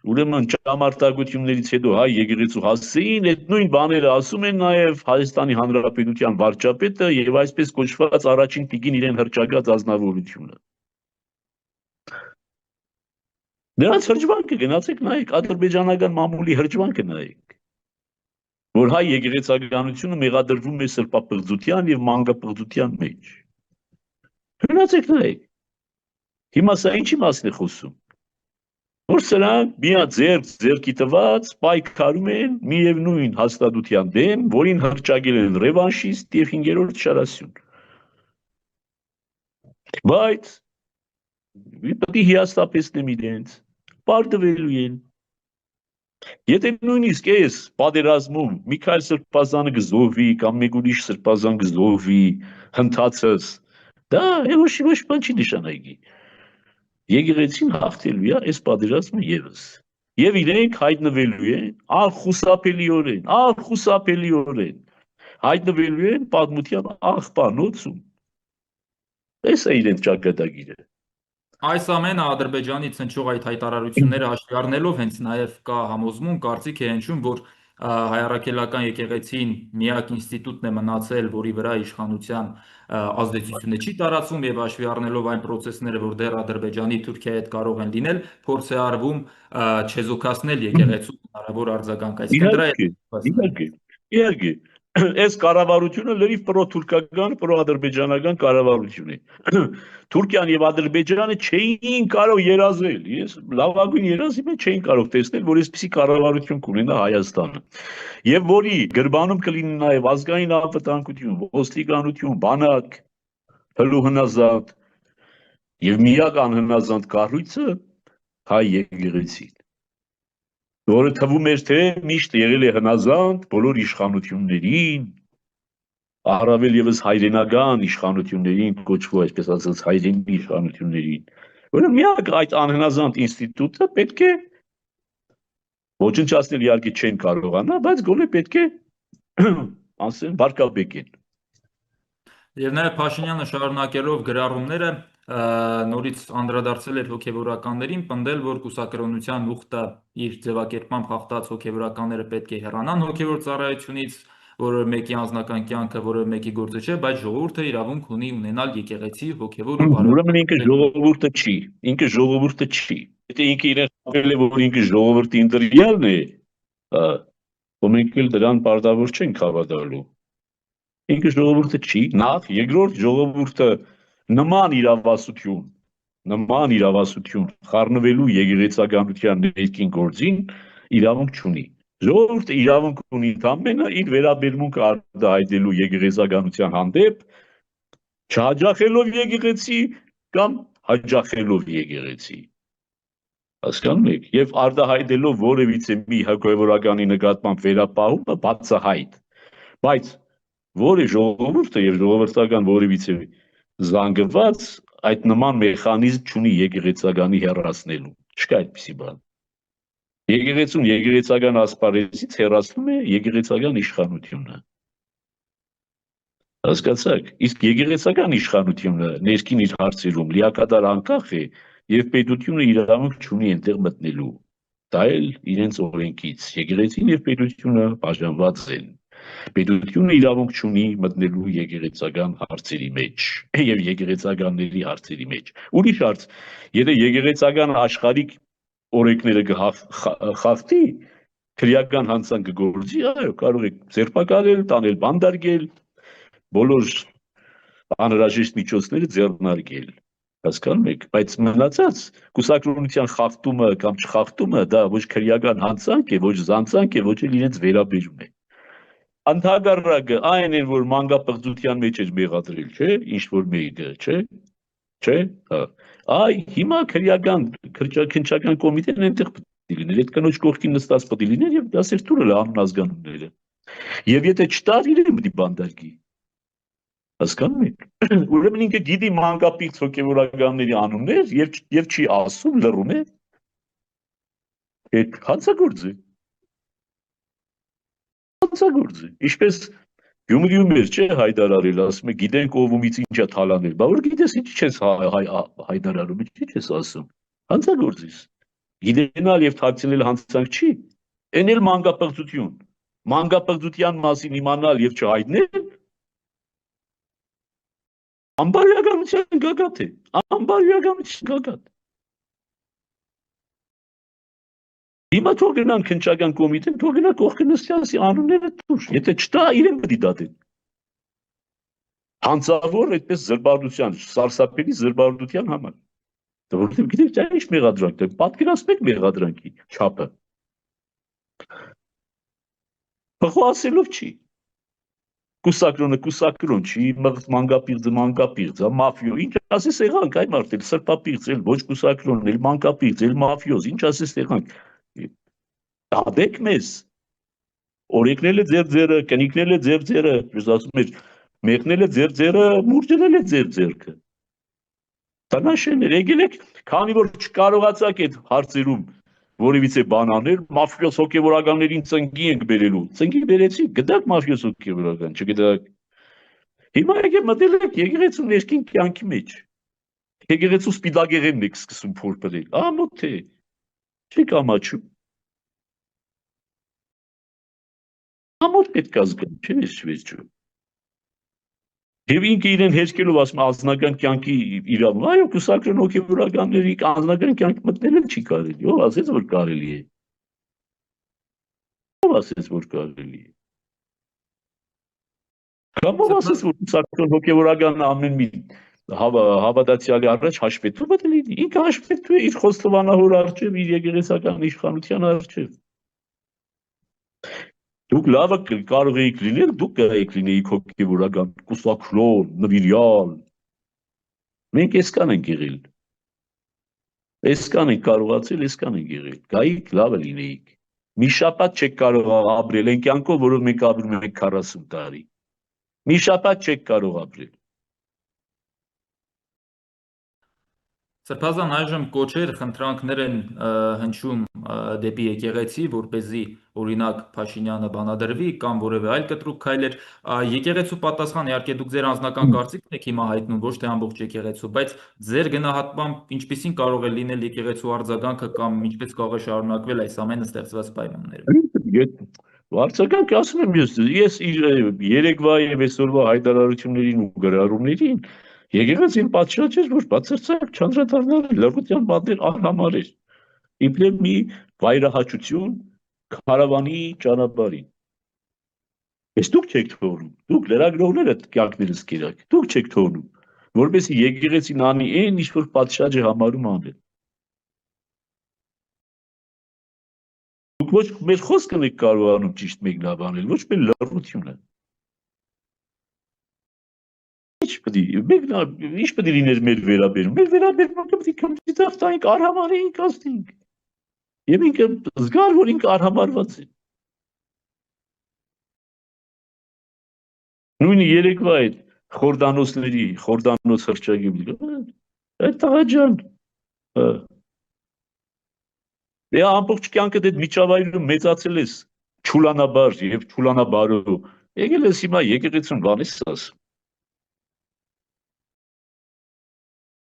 ուրեմն ճամարտագություններից հետո հայ եկեղեցու հասցեին, այդ նույն բաները ասում են նաև Հայաստանի Հանրապետության վարչապետը եւ այսպես կոչված առաջին տիկին իրեն հրճակած ազնվորությունը։ Նրանց հրճվանքը գնացեք նայեք, ադրբեջանական մամուլի հրճվանքը նայեք։ որ հայ եկեղեցականությունը մեղադրվում է սրբապղծության եւ մանկապղծության մեջ։ Հնացեք նայեք։ Հիմա սա ինչի մասն է խոսում։ Որ սրանք ձեռքի տված պայքարում են միևնույն հաստատության դեմ, որին հռչակել են ռևանշիստ եւ 5-րդ շարասյուն։ Բայց պետք է հիասթափեցնեմ իրենց, պարտվելու են։ Եթե նույնիսկ այս պատերազմում Միքայել Սրբազանը գզովի կամ մեկ ուրիշ սրբազան գզովի, հնդածս, դա ոչ բան չի նշանակի։ Եկեղեցին հաղթելու է այս պատերազմը եւս։ Եվ իրենք հայտնվելու են անխուսափելիորեն հայտնվելու են պատմության աղբանոցում։ Այս է իրենց ճակատագիրը։ Այս ամենը Ադրբեջանի ցնչող այդ հայտարարությունները հաշվի առնելով հենց նաև կա համոզմուն, կարծիք է հնչում, որ հայրաքելական եկեղեցին միակ ինստիտուտն է մնացել, որի վրա իշխանության ազդեցությունը չի տարածվում եւ հաշվի առնելով այն process-ները, որ դեռ Ադրբեջանի Թուրքիայի հետ կարող են լինել, փորձ է արվում չեզոքացնել եկեղեցու հնարավոր արձագանք, այսինքն Իհարկե, այս կառավարությունը լրիվ պրոթուրքական, պրոադրբեջանական կառավարություն է։ Թուրքիան եւ Ադրբեջանը չէին կարող երազել, ես լավագույն երազի մեջ չէին կարող տեսնել, որ այսպիսի կառավարություն կունենա Հայաստանը։ Եվ որի գրբանում կլինի նաեւ ազգային անվտանգություն, ոստիկանություն, բանակ, հնազանդ եւ միակ անհնազանդ կառույցը հայ եկեղեցին, որը թվում էր թե միշտ եղել է հնազանդ բոլոր իշխանություններին, առավել եւս հայրենական իշխանություններին, կոչվող այսպես ասած հայրենի իշխանություններին, որը միակ այդ անհնազանդ ինստիտուտը պետք է ոչնչացնել, իհարկե չեն կարողանա, բայց գոնե պետք է ասեն վարկաբեկեն։ Եվ նաև Փաշինյանը շարունակելով գրառումները նորից անդրադարձել էր հոգևորականներին, պնդել, որ կուսակրոնության ուխտը իր ձևակերպմամբ հաղթած հոգևորականները պետք է հեռանան հոգևոր ծառայությունից, որը մեկի անձնական կյանքը, որը մեկի գործը չէ, բայց ժողովուրդը իրավունք ունի ունենալ եկեղեցի հոգևոր ու Ուրեմն ինքը ժողովուրդը չի։ Եթե ինքը իրեն խփել է, որ ինքը ժողովրդի ընտրյալն է, մենք էլ դրան պարտավոր չենք հավատալու։ Ինքը ժողովուրդը չի, նախ, երկրորդ ժողովուրդը նման իրավասություն խառնվելու եկեղեցականության ներքին գործին իրավունք չունի։ Ժողովուրդը իրավունք ունի ընդամենը իր վերաբերմունքը արտահայտելու եկեղեցականության հանդեպ, չհաջախելով եկեղեցի կամ հաջախելով եկեղեցի։ Հասկանում եք, եւ արտահայտելով որևիցե մի հոգևորականի նկատմամբ վերապահումը բացահայտ։ Բայց որը ժողովուրդը եւ ժողովրդական որևիցե զանգված այդ նման մեխանիզմ չունի եկեղեցականի հեռացնելու, չկա այդպիսի բան։ Եկեղեցուն եկեղեցական ասպարեզից հեռացնում է եկեղեցական իշխանությունը։ Հասկացաք, իսկ եկեղեցական իշխանությունը ներքին իր հարցերում լիակատար անկախ է եւ պետությունը իրավունք չունի այնտեղ մտնելու։ Դա էլ իրենց օրենքից եկեղեցին եւ պետությունը բաժանված են։ Պետությունը իրավունք չունի մտնելու եկեղեցական հարցերի մեջ եւ եկեղեցականների հարցերի մեջ։ Ուրիշ հարց, եթե եկեղեցական աշխարհիկ օրենքները խախտի, քրեական հանցանք գործի, այո, կարող եք ձերբակալել, տանել բանդարգել, բոլոր անհրաժեշտ միջոցները ձեռնարկել։ Հասկանում եք, բայց մնացած կուսակրոնության խախտումը կամ չխախտումը դա ոչ քրեական հանցանք է, ոչ զանցանք է, ոչ էլ իրենց վերաբերում է։ Ընդհակառակը այն են, որ մանկապղծության մեջ էր մեղադրել, չէ, ինչ որ մեկը, չէ, հա։ Այ հիմա քրեական կոմիտեն այնտեղ պետք է լիներ, այդ կնոջ կողքին նստած պետք է լիներ եւ դասեր տուրել անուն ազգանունները։ Եվ եթե չտար, իրեն պետք է բանդարգի։ Հասկանում եք։ Ուրեմն ինքը գիտի մանկապիղծ հոգևորականների անուններ եւ չի ասում, լռում է։ Այդ հանցագործ է։ Ինչպես Գյումրիում էր, չէ, հայտարարել, ասում է, գիտենք ովումից ինչ է թալանել, բա որ գիտես ինչ չես հայտարարում, ինչ ես ասում։ Հանցագործ ես։ Գիտենալ եւ թաքցնել հանցանք չի։ Էն էլ մանկապղծություն։ Մանկապղծության մասին իմանալ եւ չհայտնել անբարոյականության գագաթ է, անբարոյականության գագաթ։ Հիմա թող գնան քննչական կոմիտեն, թող գնա Կողքնստյանցի անունները դուր, եթե չտա իրեն պետք է դատեն։ Հանցավոր այդպես զրբարդության, սարսափելի զրբարդության համար։ Որովհետև գիտեք, դա ինչ մեղադրանք է, պատկերացնեք մեղադրանքի չափը։ Փոխասելով չի։ Կուսակրոնը կուսակրոն չի, մանկապիղձը մանկապիղձ, մաֆիո, ինչ ասես եղանք այ մարդ էլ սրբապիղձ էլ ոչ կուսակրոն էլ մանկապիղձ էլ մաֆիոզ, ինչ ասես եղանք։ Դատեք մեզ։ Օրենքնել է ձեր ձերը, կնիկնել է ձեր ձերը, ես ասում եմ, մեղնել է ձեր ձերը, մուրջնել է ձեր ձերքը։ Տնաշեններ, եկել եք, քանի որ չկարողացաք այդ հարցերում որևիցե բան անել, մաֆիոս հոգևորականներին ծնկի ենք բերելու։ Ծնկի բերեցիք, գտաք մաֆիոս հոգևորական, չգտաք։ Հիմա եկեք մտել եք եկեղեցու ներքին կյանքի մեջ։ Եկեղեցու սպիտակեղենն եք սկսում փորփրել։ Ամոթ թե չեք ամաչում։ Ամոթ պետք է զգան, չէ՞ վերջում։ Եվ ինքը իրեն հեչքելով ասում անձնական կյանքի իրավունք, այո, կուսակրոն հոգևորականների անձնական կյանք մտնել չի կարելի, ով ասեց, որ կարելի է։ Ով ասեց, որ կարելի է։ Կամ ով ասեց, որ կուսակրոն հոգևորականն ամեն մի հավատացյալի առաջ հաշվետու պետք է լինի։ Ինքը հաշվետու է իր խոստովանահոր առջև, իր եկեղեցական իշխանության առջև։ Դուք լավը կարող էիք լինել, դուք կարեիք լինեիք հոգևորական, կուսակրոն, նվիրյալ։ Մենք այսքան ենք եղել։ Այսքան ենք կարողացել, այսքան ենք եղել։ Գայիք լավը լինեիք։ Մի շաբաթ չեք կարող ապրել այն կյանքով, որով մենք ապրում ենք 40 տարի։ Մի շաբաթ չեք կարող ապրել։ Սրբազան այժմ կոչեր, խնդրանքներ են հնչում դեպի եկեղեցի, որպեսզի օրինակ Փաշինյանը բանադրվի կամ որևէ այլ կտրուկ քայլեր, եկեղեցու պատասխան իհարկե դուք ձեր անձնական կարծիքն եք հիմա հայտնում, ոչ թե ամբողջ եկեղեցու, բայց ձեր գնահատմամբ ինչպիսին կարող է լինել եկեղեցու արձագանքը կամ ինչպես կարող է շարունակվել այս ամենը ստեղծված պայմաններում։ Արձագանք ասում եմ ես երեկվա եւ այսօրվա հայտարարություններին ու գրառումներին եկեղեցին պատշաճ էր, որ բացարձակ չանդրադառնալ լրտության բանտեր անհամար էր։ Իբրև մի վայրահաճություն քարավանի ճանապարհին։ Ես դուք չեք թողնում, դուք լրագրողները կյանքներս կերակ, դուք չեք թողնում, որպեսզի եկեղեցին անի այն, ինչ որ պատշաճ է համարում անել։ Դուք ոչ մեր խոսքն եք կարողանում ճիշտ մեկնաբանել, ոչ մեր լրտությունը։ Ինչ պետք է լիներ մեր վերաբերում։ Մեր վերաբերումը պետք է քմծիծաղ տանք, արհամարհենք ասենք։ Եվ ինքը զգար, որ ինքը արհամարված է։ Նույնը երեկվա այդ խորդանոցների, խորդանոց հրճագի, այդ տղաջան, ամբողջ կյանքդ այդ միջավայրում մեծացել ես չուլանաբար և չուլանաբարով, եկել ես հիմա եկեղեցուն բան ես ասում։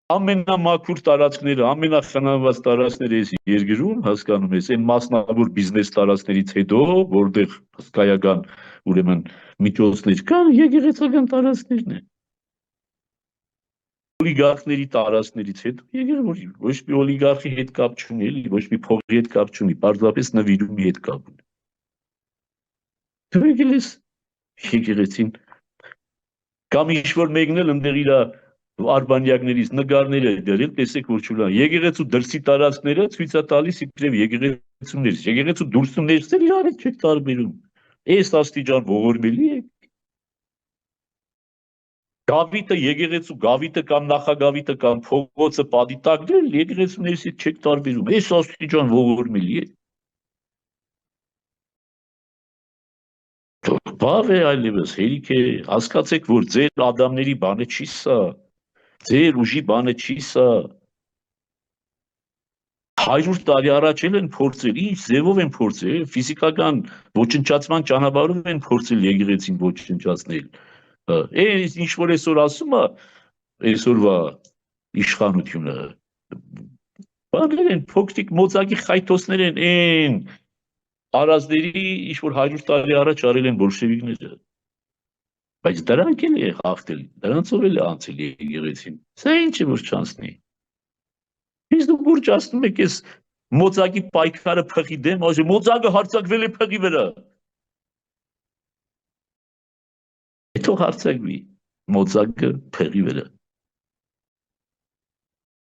Ամենամաքուր տարածքները, ամենախնամված տարածքները ես երկրում հասկանում ես, այն մասնավոր բիզնես տարածքներից հետո, որտեղ հսկայական ուրեմն միջոցներ կան, եկեղեցական տարածքներն են։ Օլիգարխների տարածքներից հետո եկել որ ոչ մի օլիգարխի հետ կապ չունի, էլի ոչ մի փողի հետ կապ չունի, պարզապես նվիրումի հետ կապ ունի։ Դու եկել ես եկեղեցին կամ ինչ-որ մեկն էլ ընդեղ իր արբանյակներից նկարները դրել, տեսեք որ չուլան։ Եկեղեցու դրսի տարածքները ցույց է տալիս իբրև եկեղեցուներից։ Եկեղեցու դուրսում ներսել իրար հետ չեք տարբերում։ Այս աստիճան ողորմելի է։ Գավիթը, եկեղեցու գավիթը կամ նախագավիթը կամ փողոցը պատիտակնել, եկեղեցու ներսից չեք տարբերում։ Այս աստիճան ողորմելի է։ Բավ է այլևս, հերիք է, հասկացեք, որ ձեր ադամների բանը չի սա, ձեր ուժի բանը չի սա։ 100 տարի առաջ էլ են փորձել, ինչ ձևով են փորձել, ֆիզիկական ոչնչացման ճանապարհով են փորձել եկեղեցին ոչնչացնել։ Այս ինչ որ այսօր ասում է, այսօրվա իշխանությունը, բաներ են, փոքրիկ մոծակի խայթոսներ են, այն արազների ինչ որ 100 տարի առաջ արել են բոլշևիկները։ Բայց դրանք էլ է հաղթել, դրանցով էլ է անցել եկեղեցին։ Սա ինչ է որ չանցնի։ Իսկ դուք ուրջ ասում եք, ես Մոծակի պայքարը փղի դեմ, ասի մոծակը հարձակվել է փղի վրա։ Հետո հարձակվի մոծակը փղի վրա։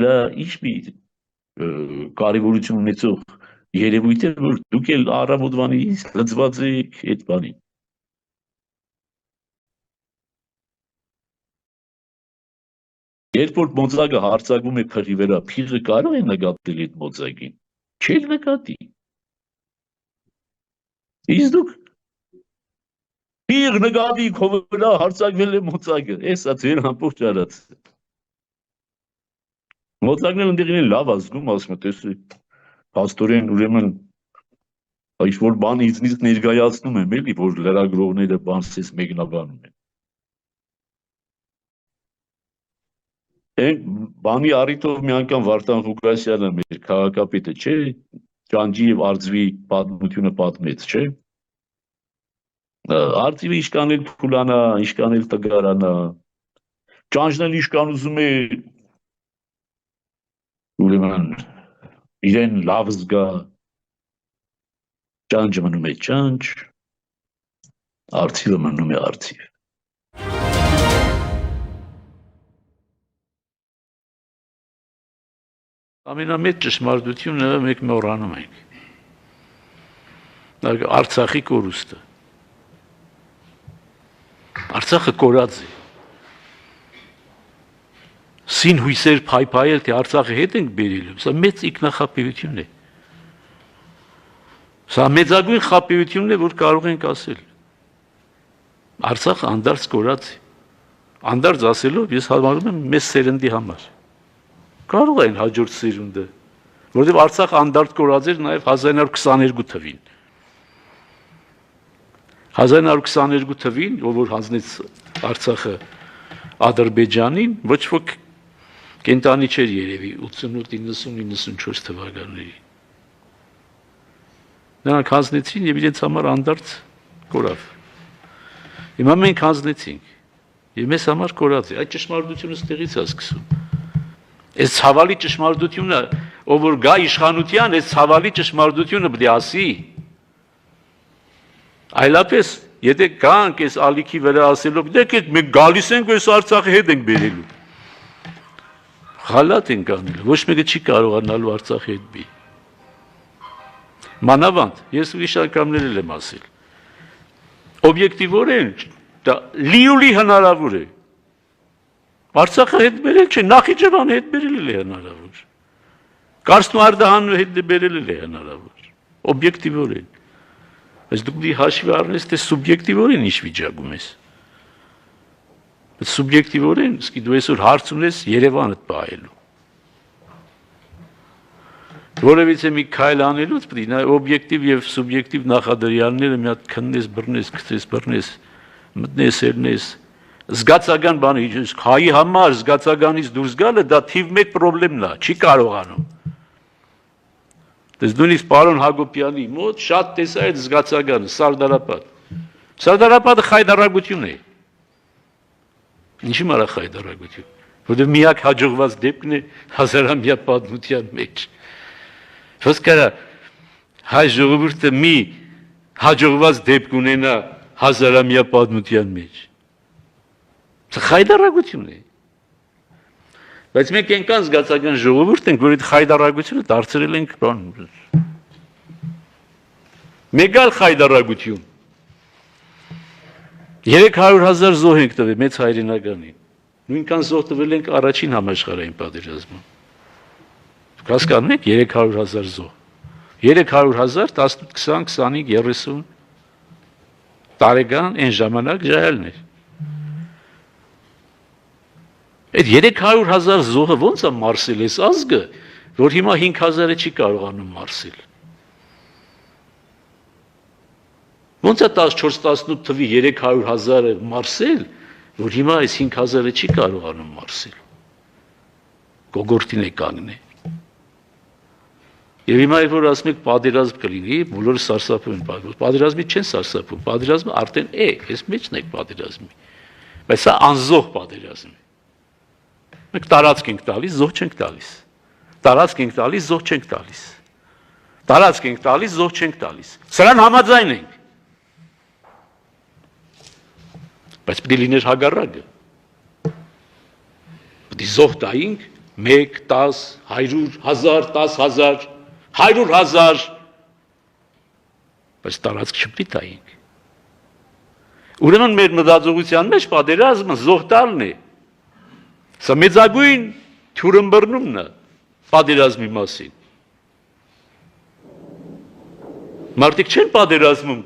Դա ինչ մի կարևորություն ունեցող երևույթ է, որ դուք էլ առավոտվանից լծված եք այդ բանին։ Երբ որ մոծակը հարձակվում է փղի վրա, փիղը կարող է նկատել այդ մոծակին։ Չի նկատի։ Իսկ դուք փիղ նկատի քո վրա հարձակվել է մոծակը, էսա ձեր ամբողջ արածը։ Մոծակն էլ ընդեղին է լավ ազգում, ասում է, տեսեք, փաստորեն ուրեմն ինչ-որ բան ինձնից ներկայացնում եմ, էլի, որ լրագրողները բանսից մեկնաբանում են։ Բանի առիթով մի անգամ Վարդան Ղուկասյանը մեր քաղաքապետը չէ, Ճանճի եւ Արձվի պատմությունը պատմեց, չէ։ Արձիվը իշքան էլ փուլանա, իշքան էլ տգարանա, Ճանճն էլ իշքան ուզում է ուրեմն իրեն լավ զգա, Ճանճը մնում է ճանճ, Արձիվը մնում է արձիվ։ Ամենամեծ ճշմարտությունը մենք մոռանում ենք։ Արցախի կորուստը։ Արցախը կորած է։ Սին հույսեր փայփայել, թե Արցախը հետ ենք բերելու, սա մեծ ինքնախապեյություն է։ Սա մեծագույն խապեյությունն է, որ կարող ենք ասել։ Արցախը անդարձ կորած է։ Անդարձ ասելով ես համարում եմ մեծ սերնդի համար։ Կարող են հաջորդ սերունդը, որովհետև Արցախը անդարձ կորած էր նաև 1922 թվին։ 1922 թվին, ով որ հանձնեց Արցախը Ադրբեջանին, ոչ ոք կենտանի չէր երևի 88-90-94 թվականների։ Նրանք հանձնեցին եւ իրենց համար անդարձ կորավ։ Հիմա մենք հանձնեցինք եւ մեզ համար կորած է։ Այդ ճշմարտությունը ստեղից է սկսում։ Այս ցավալի ճշմարտությունը, ով որ գա իշխանության, այս ցավալի ճշմարտությունը պետք է ասի։ Այլապես, եթե գանք այս ալիքի վրա ասելով, դեք մենք գալիս ենք այս Արցախը հետ ենք բերելու։ Խալատ ենք անել, ոչ մեկը չի կարողանալու Արցախի հետ բի։ Մանավանդ, ես ուրիշ անգամներ եմ ասել։ Օբյեկտիվորեն դա լիուլի հնարավոր է։ Արցախը հետ բերել չէ, Նախիջևանը հետ բերել է հնարավոր։ Կարսնու Արդահանը հետ բերել է հնարավոր։ Օբյեկտիվորեն։ Բայց դուք դի հաշվի առնես, թե սուբյեկտիվորեն ինչ վիճակում ես։ Բայց սուբյեկտիվորեն, իսկի դու այսօր հարց ունես Երևանը պահելու։ Որևիցե մի քայլ անելուց պետք է նա օբյեկտիվ եւ սուբյեկտիվ նախադրյալները մի հատ քննես, բռնես, գցես, բռնես, մտնես, ելնես։ Զգացական բանը, հայի համար զգացականից դուրս գալը դա թիվ 1 պրոբլեմն է, չի կարողանում։ Դες նույնիսկ պարոն Հակոբյանի մոտ շատ տեսա այդ զգացականը, Սարդարապատ։ Սարդարապատը խայդարագություն է։ Ինչի մարա խայդարագություն։ Որտեղ միակ հաջողված դեպքն է 1000-ամյա պատմության մեջ։ Ոնց կարա հայ ժողովուրդը մի հաջողված դեպք ունենա 1000-ամյա պատմության մեջ։ Խայդարագություն է։ Բայց մենք այնքան զգացական ժողովուրդ ենք, որ այդ խայդարագությունը դարձրել ենք բան։ Մեկ այլ խայդարագություն։ 300,000 զոհ ենք տվել մեծ հայրենականին։ Նույնքան զոհ տվել ենք առաջին համաշխարհային պատերազմում։ Դուք հասկանում եք 300,000 զոհ։ 300,000 18, 20, 25, 30 տարեկան այն ժամանակ ջահելն էր։ Այդ 300,000 զոհը ոնց է մարսել այս ազգը, որ հիմա 5,000-ը չի կարողանում մարսել։ Ոնց է 14-18 թվի 300,000-ը մարսել, որ հիմա այս 5,000-ը չի կարողանում մարսել։ Գոգորտին է կանգնել։ Եվ հիմա որ ասում եք պատերազմ կլինի, բոլորը սարսափում են, պատերազմի չեն սարսափում, պատերազմը արդեն է, այս մեջն եք պատերազմի։ Բայց սա անզոհ պատերազմ է։ Մենք տարածք ենք տալիս, զոհ չենք տալիս։ Տարածք ենք տալիս, զոհ չենք տալիս։ Տարածք ենք տալիս, զոհ չենք տալիս։ Սրան համաձայն ենք։ Բայց պետք է լիներ հագարակը։ Պետք է զոհ տայինք 1, 10, 100, 1000, 10,000, 100,000, բայց տարածք չպետք է տայինք։ Ուրեմն մեր մտածողության մեջ պատերազմը զոհ տալն է։ Սա մեծագույն թյուրըմբռնումն է պատերազմի մասին։ Մարդիկ չեն պատերազմում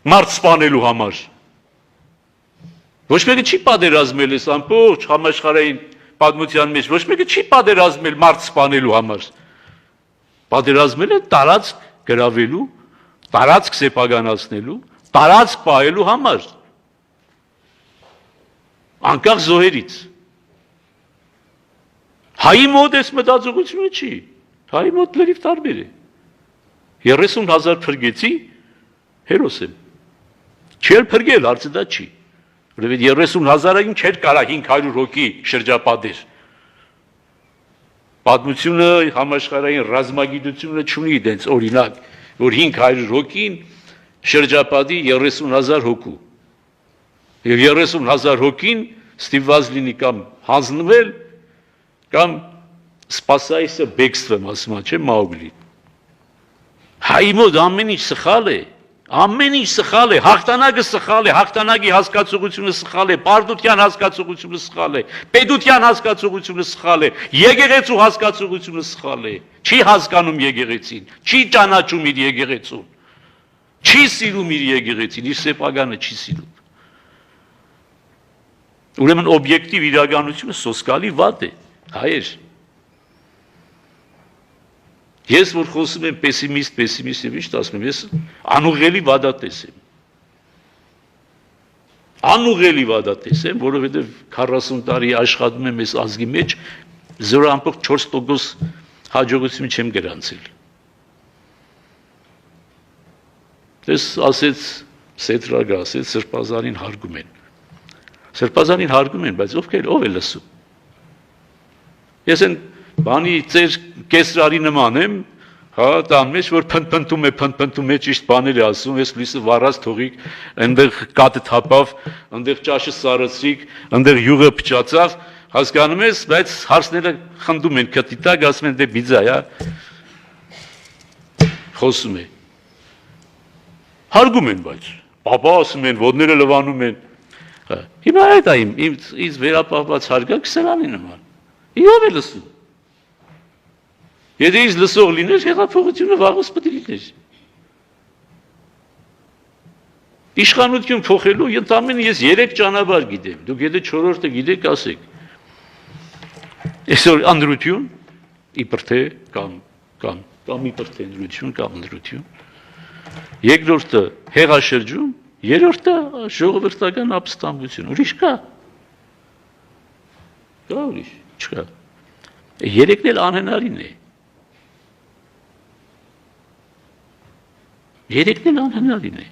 մարդ սպանելու համար։ Ոչ մեկը չի պատերազմել այս ամբողջ համաշխարհային պատմության մեջ, ոչ մեկը չի պատերազմել մարդ սպանելու համար։ Պատերազմել է տարածք գրավելու, տարածք սեփականացնելու, տարածք պահելու համար։ Անկախ զոհերից։ Հայի մոտ այս մտածողությունը չի։ Հայի մոտ լրիվ տարբեր է։ 30,000 փրկեցի, հերոս եմ։ Չել փրկել, հարցը դա չի։ Որովհետև 30,000-ին չէր կարա 500 հոգի շրջապատեր։ Պատմությունը, համաշխարհային ռազմագիտությունը չունի դենց օրինակ, որ 500 հոգին շրջապատի 30,000 հոգու։ Եվ 30,000 հոգին ստիպված լինի կամ հանձնվել, կամ սպասայիսը բեքստվեմ, ասում չէ, Մաուգլի։ Հայի մոտ ամեն ինչ սխալ է, ամեն ինչ սխալ է, հաղթանակը սխալ է, հաղթանակի հասկացողությունը սխալ է, պարտության հասկացողությունը սխալ է, պետության հասկացողությունը սխալ է, եկեղեցու հասկացողությունը սխալ է, չի հասկանում եկեղեցին, չի ճանաչում իր եկեղեցուն, չի սիրում իր եկեղեցին, իր սեփականը չի սիրում։ Ուրեմն օբյեկտիվ իրականությունը սոսկալի վատ է, հայեր։ Ես որ խոսում եմ պեսիմիստ եւ ինչ ասում եմ, ես անուղղելի վադատես եմ։ Անուղղելի վադատես եմ, որովհետեւ 40 տարի աշխատում եմ այս ազգի մեջ, 0.4% հաջողություն չեմ գրանցել։ Դες ասեց Սետրագը, ասեց Սրբազանին հարգում են։ Սրբազանին հարգում են, բայց ով է լսում։ Ես են բանի ծեր կեսրարի նման եմ, հա, տան մեջ, որ փնփնթում է, ճիշտ բաներ է ասում, ես լույսը վառած թողիկ, այնտեղ կատը թափավ, այնտեղ ճաշը սարացրիկ, այնտեղ յուղը փչացավ, հասկանում ես, բայց հարցները խնդում են քթի տակ, ասում են դե բիձա, հա, խոսում է։ Հարգում են, բայց, պապա ասում են, ոտները լվանում են, հիմա այդ է ինձ վերապահված հարգանք սրանի նման, ով է լսում։ Եթե ինձ լսող լիներ, հեղափոխությունը վաղուց պետք է լիներ։ Իշխանություն փոխելու ընդամենը ես 3 ճանապարհ գիտեմ, դուք եթե 4-րդը գիտեք, ասեք։ Այսօր ընդրություն, իբր թե կամ իբր թե ընդրություն կամ ընդրություն։ Երկրորդը հեղաշրջում, երրորդը ժողովրդական ապստամբություն, ուրիշ կա։ Կա ուրիշ, չկա։ Երեքն էլ անհնարին է։ Երեքն էլ անհնարին է։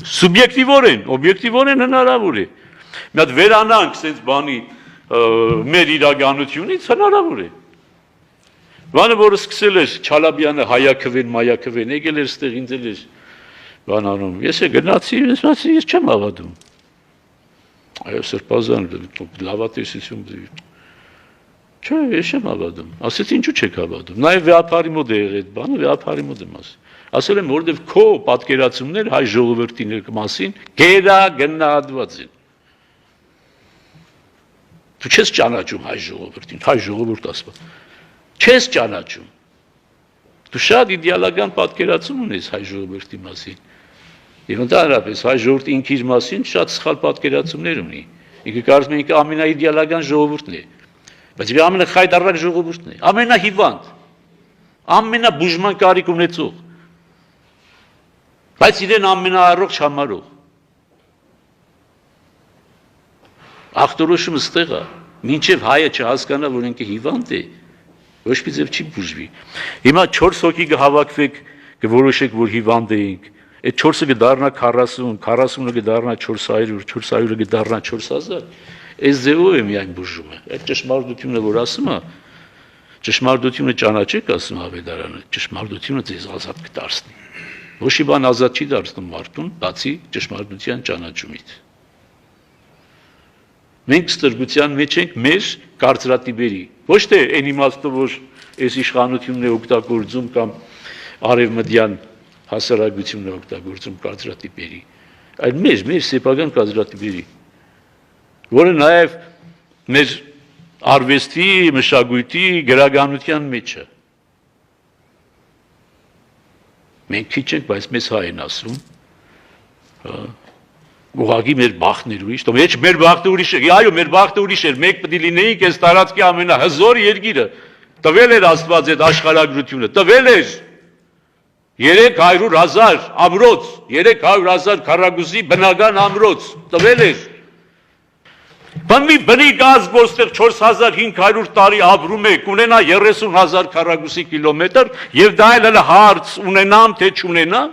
Սուբյեկտիվորեն, օբյեկտիվորեն հնարավոր է։ Մի հատ վերանանք սենց բանի մեր իրականությունից հնարավոր է։ Բանը, որը սկսել էր Չալաբյանը հայաքվեն, մայաքվեն, եկել էր ստեղ ինձ էր բան անում։ Ես գնացի, ես չեմ հավատում։ Այո, Սրբազան, լավատեսություն։ Չէ, ես չեմ հավատում։ Ասեց ինչու չեք հավատում։ Նաև վեհապարի մոտ է եղել այդ բանը, վեհապարի մոտ եմ ասել։ Ասել եմ, որովհետև քո պատկերացումներ հայ ժողովրդի մասին գերագնահատված են։ Դու չես ճանաչում հայ ժողովրդին, հայ ժողովուրդ ասում։ Չես ճանաչում։ Դու շատ իդեալական պատկերացում ունես հայ ժողովրդի մասին։ Եվ ընդհանրապես հայ ժողովուրդը ինքը իր մասին շատ սխալ պատկերացումներ ունի։ Ինքը կարծում է ինքը ամենաիդեալական ժողովուրդն է։ Բայց իր ամենախայտարակ ժողովուրդն է, ամենահիվանդ, ամենաբուժման կարիք ունեցող, բայց իրեն ամենաառողջ համարող։ Ախտորոշումը ստեղ է, մինչև հայը չհասկանա, որ ինքը հիվանդ է, ոչ մի ձև չի բուժվի։ Հիմա 4 հոգի կհավաքվեք, կորոշեք, որ հիվանդ էինք, այդ 4-ը կդառնա 40, 40-ը կդառնա 400, 400-ը կդառնա 4000, այս ձևով է միայն բուժումը։ Այդ ճշմարտությունը, որ ասում է, ճշմարտությունը ճանաչեք, ասում Ավետարանը, ճշմարտությունը ձեզ ազատ կդարձնի։ Ոչ մի բան ազատ չի դարձնում մարդուն, բացի ճշմարտության ճանաչումից։ Մենք ստրկության մեջ ենք մեր կարծրատիպերի, ոչ թե այն իմաստով, որ այս իշխանությունն է օգտագործում կամ արևմտյան հասարակությունն է օգտագործում կարծրատիպերի, այլ մեր սեփական կարծրատիպերի, որը նաև մեր արվեստի, մշակույթի, գրականության մեջ է։ Մենք քիչ ենք, բայց մեզ հայ են ասում, ուղղակի մեր բախտն էր ուրիշ, ոչ մեր բախտը ուրիշ է, այո, մեր բախտը ուրիշ էր, մենք պետք է լինեինք այս տարածքի ամենահզոր երկիրը, տվել էր Աստված այդ աշխարհագրությունը, տվել էր 300,000 ամրոց, 300,000 քառակուսի բնական ամրոց, տվել էր։ Բան մի բնիկ ազգ, որտեղ 4500 տարի ապրում է, կունենա 30,000 քառակուսի կիլոմետր, եւ դա էլ հարց ունենամ, թե չունենամ։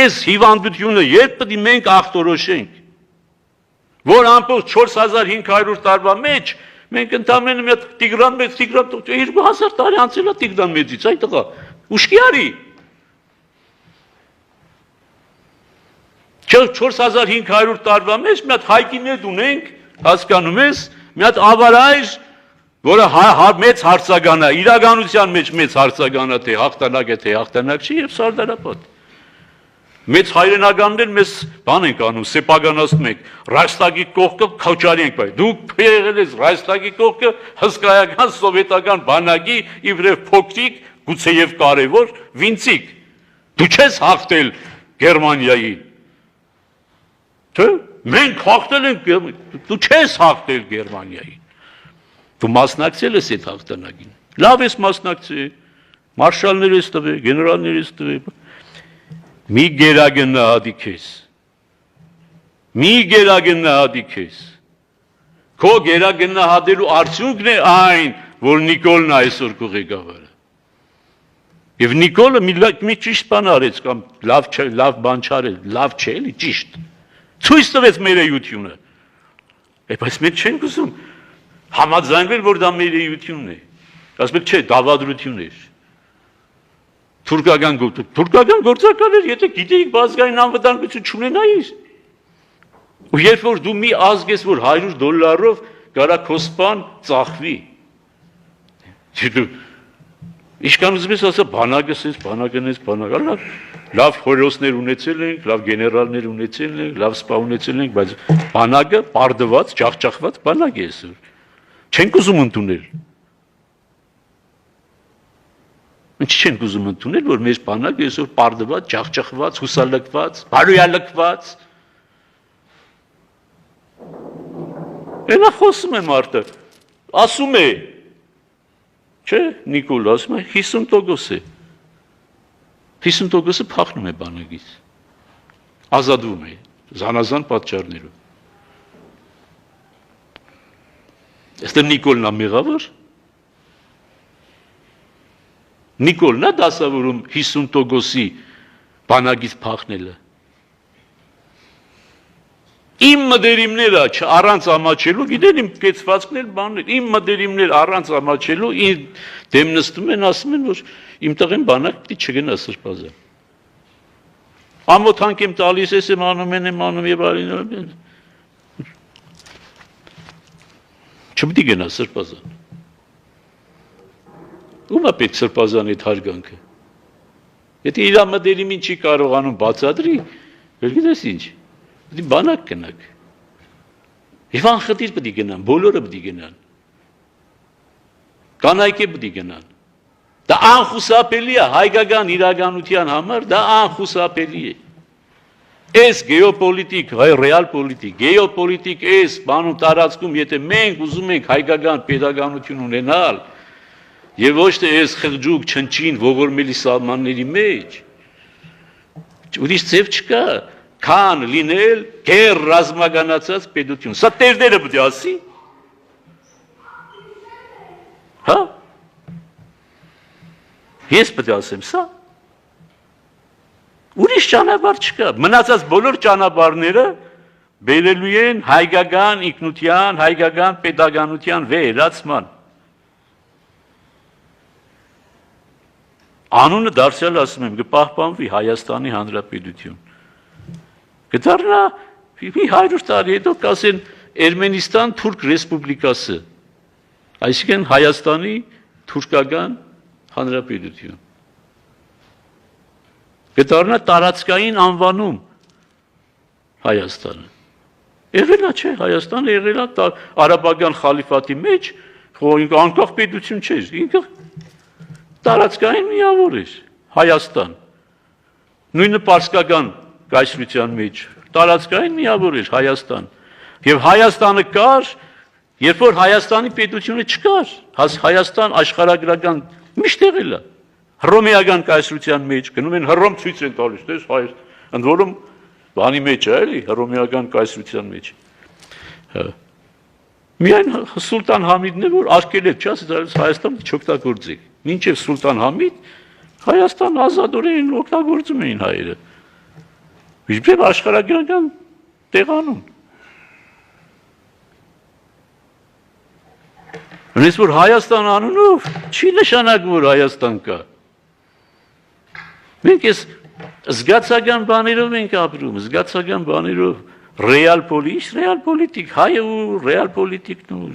Այս հիվանդությունը երբ պետք է մենք ախտորոշենք, որ ամբողջ 4500 տարվա մեջ մենք ընդամենը մի հատ Տիգրան մեծ, 2000 տարի անցել է Տիգրան մեծից, այ տղա, ուշքի արի։ 4500 տարվա մեջ մի հատ հայկիներ ունենք, հասկանում ես, մի հատ ավարայր, որը մեծ հարցական է, իրականության մեջ մեծ հարցական է, թե հաղթանակ է, թե հաղթանակ չի, եւ Սարդարապատ։ Մեծ հայրենականներ մեզ բան ենք անում, սեփականացնում ենք, Ռայստագի կողքը քոչարի ենք բայ։ Դուք եղել ես Ռայստագի կողքը հսկայական սովետական բանակի իբրև փոքրիկ, գուցեև կարևոր վինցիկ։ Դու չես հաղթել Գերմանիայի։ Չէ՞, մենք հաղթել ենք, դու չես հաղթել Գերմանիայի։ Դու մասնակցել ես այդ հաղթանակին։ Լավ ես մասնակցել, մարշալներ ես տվել, գեներալներ ես տվել։ Մի գերագնահատիկ ես։ Մի գերագնահատիկ ես։ Քո գերագնահատելու արդյունքն է այն, որ Նիկոլն այսօր քո ղեկավարը։ Եվ Նիկոլը մի ճիշտ բան արեց կամ լավ բան չարել, լավ չէ, էլի ճիշտ։ Ցույց տվեց մեր էությունը։ Բայց մենք չենք ուզում համաձայնվել, որ դա մեր էությունն է։ Ասում եք, չէ, դավադրություն էր։ Թուրքական գործակալներ, եթե գիտեիք բազգային անվտանգություն չունենայիր, ու երբ որ դու մի ազգ ես, որ $100 կարա քո սպան ծախվի։ Իշքան ուզում ես ասա, բանակս ես, բանակն ես, բանակը, լավ խորհրդներ ունեցել ենք, լավ գեներալներ ունեցել ենք, լավ սպա ունեցել ենք, բայց բանակը պարդված, ջախջախված բանակ է այսօր։ Չենք ուզում ընդունել։ Ինչ չենք ուզում ընդունել, որ մեր բանակը այսօր պարդված, ջախջախված, հուսալքված, բարոյալքված։ Էնա խոսում է մարդը, ասում է, չէ, Նիկոլ, ասում է 50% է։ 50%-ը փախնում է բանակից, ազատվում է, զանազան պատճառներով։ Այստեղ Նիկոլն է մեղավոր, Նիկոլն է դասավորում 50%-ի բանակից փախնելը։ Իմ մտերիմները առանց ամաչելու, գիտեն իմ կեցվածքներ բաններ, իմ մտերիմներ առանց ամաչելու դեմ նստում են, ասում են, որ իմ տղեն բանակ պիտի չգնա Սրբազան։ Ամոթանք եմ տալիս, ես եմ անում եւ արին։ Չպիտի գնա Սրբազան։ Ում է պետք Սրբազանի այդ հարգանքը։ Եթե իր մտերիմին չի կարողանում բացատրի, գիտես ինչ։ Պետք է բանակ գնաք։ Եվ անխտիր պետք է գնան, բոլորը պետք է գնան։ Կանայք է պետք է գնան։ Դա անխուսափելի է հայկական իրականության համար, դա անխուսափելի է։ Այս գեոպոլիտիկ, ռեալ պոլիտիկ, գեոպոլիտիկ այս բանում տարածքում, եթե մենք ուզում ենք հայկական պետականություն ունենալ, եւ ոչ թե այս խղճուկ չնչին ողորմելի սահմանների մեջ, ուրիշ ձև չկա, քան լինել գեր ռազմականացած պետություն։ Սա տերները պետք է ասի։ Հա։ Ես պետք է ասեմ սա։ Ուրիշ ճանապարհ չկա։ Մնացած բոլոր ճանապարհները բերելու են հայկական ինքնության, հայկական պետականության վերացման։ Անունը դարձյալ ասում եմ, կպահպանվի Հայաստանի Հանրապետություն։ Կդառնա մի 100 տարի հետո կասեն Էրմենիստան Թուրք Ռեսպուբլիկасы, այսինքն Հայաստանի թուրքական հանրապետություն։ Կդառնա տարածքային անվանում Հայաստանը։ Եղել է, չէ, Հայաստանը եղել է արաբական խալիֆատի մեջ, անկախ պետություն չէր, ինքը տարածքային միավոր էր Հայաստան։ Նույնը պարսկական կայսրության մեջ տարածքային միավոր էր Հայաստան։ Եվ Հայաստանը կար, երբ որ Հայաստանի պետությունը չկար, Հայաստան աշխարհագրական միշտ եղել է։ Հռոմեական կայսրության մեջ գնում են Հռոմ ցույց են տալիս, դες Հայաստան, ընդ որում բանի մեջ է, էլի, հռոմեական կայսրության մեջ։ Միայն Սուլտան Համիդն է, որ արկել է, չէ՞, Հայաստանը չօգտագործեք։ Մինչև Սուլտան Համիդ Հայաստան ազատորեն օգտագործում էին հայերը։ Իբրև աշխարհագրական տեղանում։ Հենց որ Հայաստան անունով չի նշանակում, որ Հայաստան կա։ Մենք ես զգացական բաներով ենք ապրում, զգացական բաներով, ռեալ պոլիտիկ, հայը ու ռեալ պոլիտիկն ու։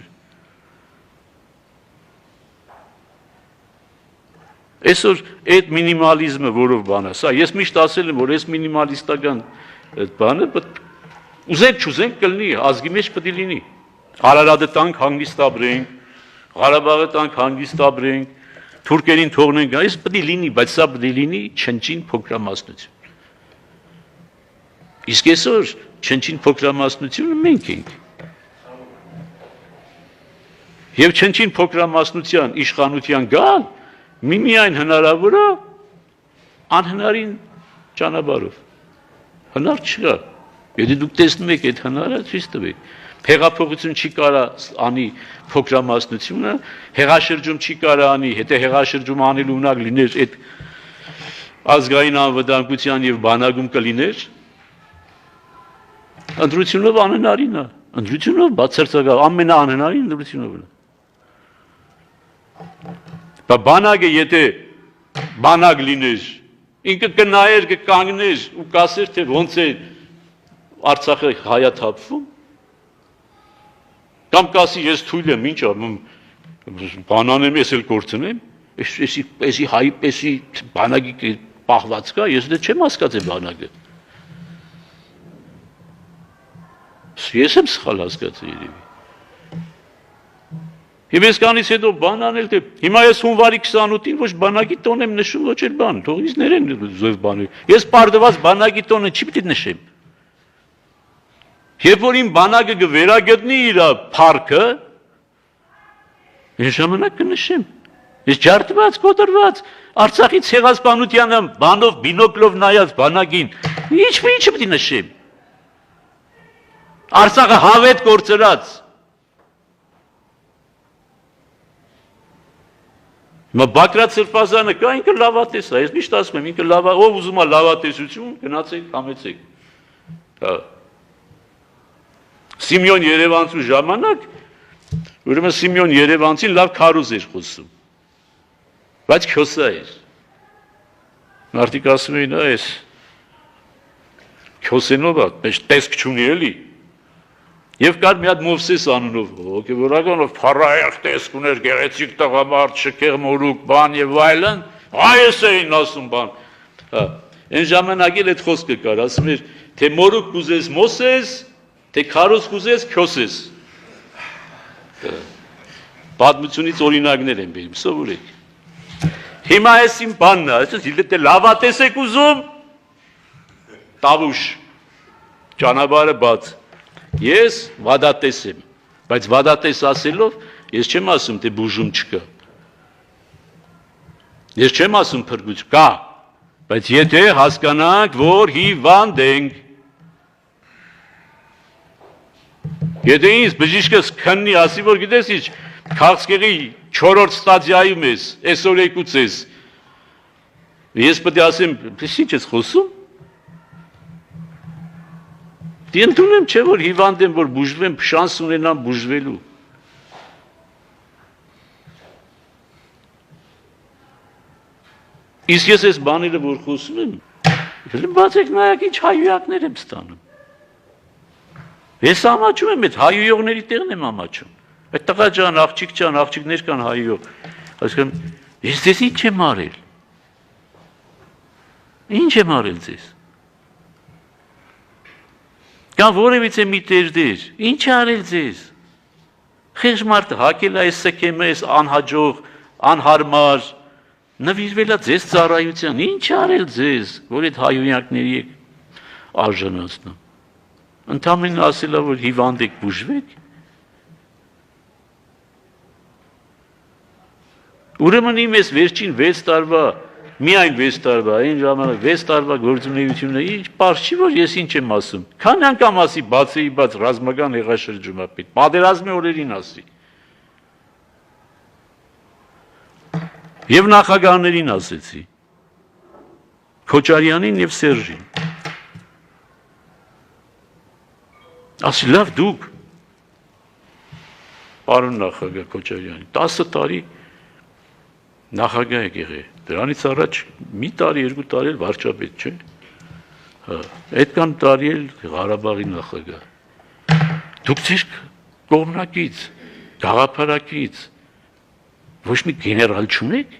Այսօր այդ մինիմալիզմը որով բան է, սա ես միշտ ասել եմ, որ այս մինիմալիստական բանը ուզենք չուզենք կլինի, ազգի մեջ պետք է լինի։ Արարատը տանք հանգիստ ապրենք, Ղարաբաղը տանք հանգիստ ապրենք, թուրքերին թողնենք, այս պետք է լինի, բայց սա պետք է լինի չնչին փոքրամասնություն։ Իսկ այսօր չնչին փոքրամասնությունը մենք ենք։ Եվ չնչին փոքրամասնության իշխանության գալ միմիայն հնարավոր է անհնարին ճանապարհով։ Հնար չկա։ Եթե դուք տեսնում եք այդ հնարը, ցույց տվեք։ Հեղափոխություն չի կարա անի փոքրամասնությունը, հեղաշրջում չի կարա անի, եթե հեղաշրջում անելու ունակ լիներ այդ ազգային անվտանգության եւ բանակում կլիներ, ընտրությունով անհնարին է, ընտրությունով բացարձակ ամենաանհնարին ընտրությունով է։ Բա բանակը եթե բանակ լիներ, ինքը կնայեր, կկանգներ ու կասեր, թե ոնց է Արցախը հայաթափվում, կամ կասի ես թույլ եմ, ինչ բանանեմ, ես էլ կորցնեմ, էսի հայի պես բանակի պահված կա, ես դե չեմ հասկացել բանակը։ Ես եմ սխալ հասկացել երևի։ Եվ ես կանից հետո բան անել, թե հիմա ես հունվարի 28-ին ոչ բանակի տոն եմ նշում, ոչ էլ բան, թող ինձ ներեն զոհ բաներ։ Ես պարտված բանակի տոնը չի պիտի նշեմ։ Երբ որ իմ բանակը կվերագտնի իր փառքը, ես ժամանակ կնշեմ։ Ես ջարդված, կոտրված, Արցախի ցեղասպանությանը բանով բինոկլով նայած բանակին, ինչ պիտի նշեմ։ Արցախը հավետ կորցրած։ Հիմա Բակրատ Սրբազանը կա, ինքը լավատես է, ես միշտ ասում եմ, ինքը ով ուզում է լավատեսություն, գնացեք, համեցեք։ Սիմեոն Երևանցու ժամանակ, ուրեմն Սիմեոն Երևանցին լավ քարոզ էր խոսում, բայց քյոսա էր։ Մարդիկ ասում էին, այս քյոսենով է, տեսք չունի էլի։ Եվ կար մի հատ Մովսես անունով, հոգևորականով փառահեղ տեսք ուներ, գեղեցիկ տղամարդ, շքեղ մորուք, բան եւ այլն, այս էին ասում բան։ Այն ժամանակ էլ այդ խոսքը կար, ասում էր, թե մորուք կուզես Մոսես, թե քարոզ կուզես Քյոսես։ Պատմությունից օրինակներ են բերում, սովորեք։ Հիմա այս իմ բանն է, այսինքն դե լավատես եք ուզում, տավուշ, ճանապարհը բաց։ Ես վադատես եմ, բայց վադատես ասելով, ես չեմ ասում, թե բուժում չկա։ Ես չեմ ասում փրկություն կա, բայց եթե հասկանանք, որ հիվանդ ենք, եթե ինձ բժիշկս քննի, ասի, որ գիտես ինչ, քաղցկեղի 4-րդ ստադիայում ես, այսօր եկուց ես, ես պետք է ասեմ, ինչ ես խոսում, Դինդունեմ չէ, որ հիվանդ եմ, որ բուժվեմ, շանս ունենամ բուժվելու։ Իսկ ես այս բաները որ խոսում եմ, բացեք նայեք ինչ հայուակներ եմ ստանում։ Ես ամաչում եմ, այդ հայուողների տեղն եմ ամաչում։ Այդ տղա ջան, աղջիկներ կան հայուող։ Այսինքն, ես ձեզ ինչ եմ արել։ Ինչ եմ արել ձեզ։ Կան որևիցե մի տերդեր, ինչ է արել ձեզ։ Խեղճ մարդը հակել է այս սքեմը, այս անհաջող, անհարմար, նվիրվել է ձեզ ծառայության, ինչ է արել ձեզ, որ այդ հայունակների եք արժանացնում։ Ընդամենը ասել է, որ հիվանդ եք բուժվեք։ Ուրեմն իմ ես վերջին 6 տարվա, միայն 6 տարվա, այն ժամանակ 6 տարվա գործունեությունը ինչ պարզ չի, որ ես ինչ եմ ասում։ Քանի անգամ ասի բացեի բաց ռազմական հեղաշրջումապետ, պատերազմի օրերին ասի։ Եվ նախագահներին ասեցի, Քոչարյանին և Սերժին։ Ասի լավ դուք, պարոն նախագահ Քոչարյանի, 10 տարի նախագահ եք եղել, դրանից առաջ մի տարի, 2 տարի էլ վարչապետ, չէ։ Այդքան տարի էլ Ղարաբաղի նախագահ։ Դուք ձեր կողմնակից, գաղափարակից ոչ մի գեներալ չունեք,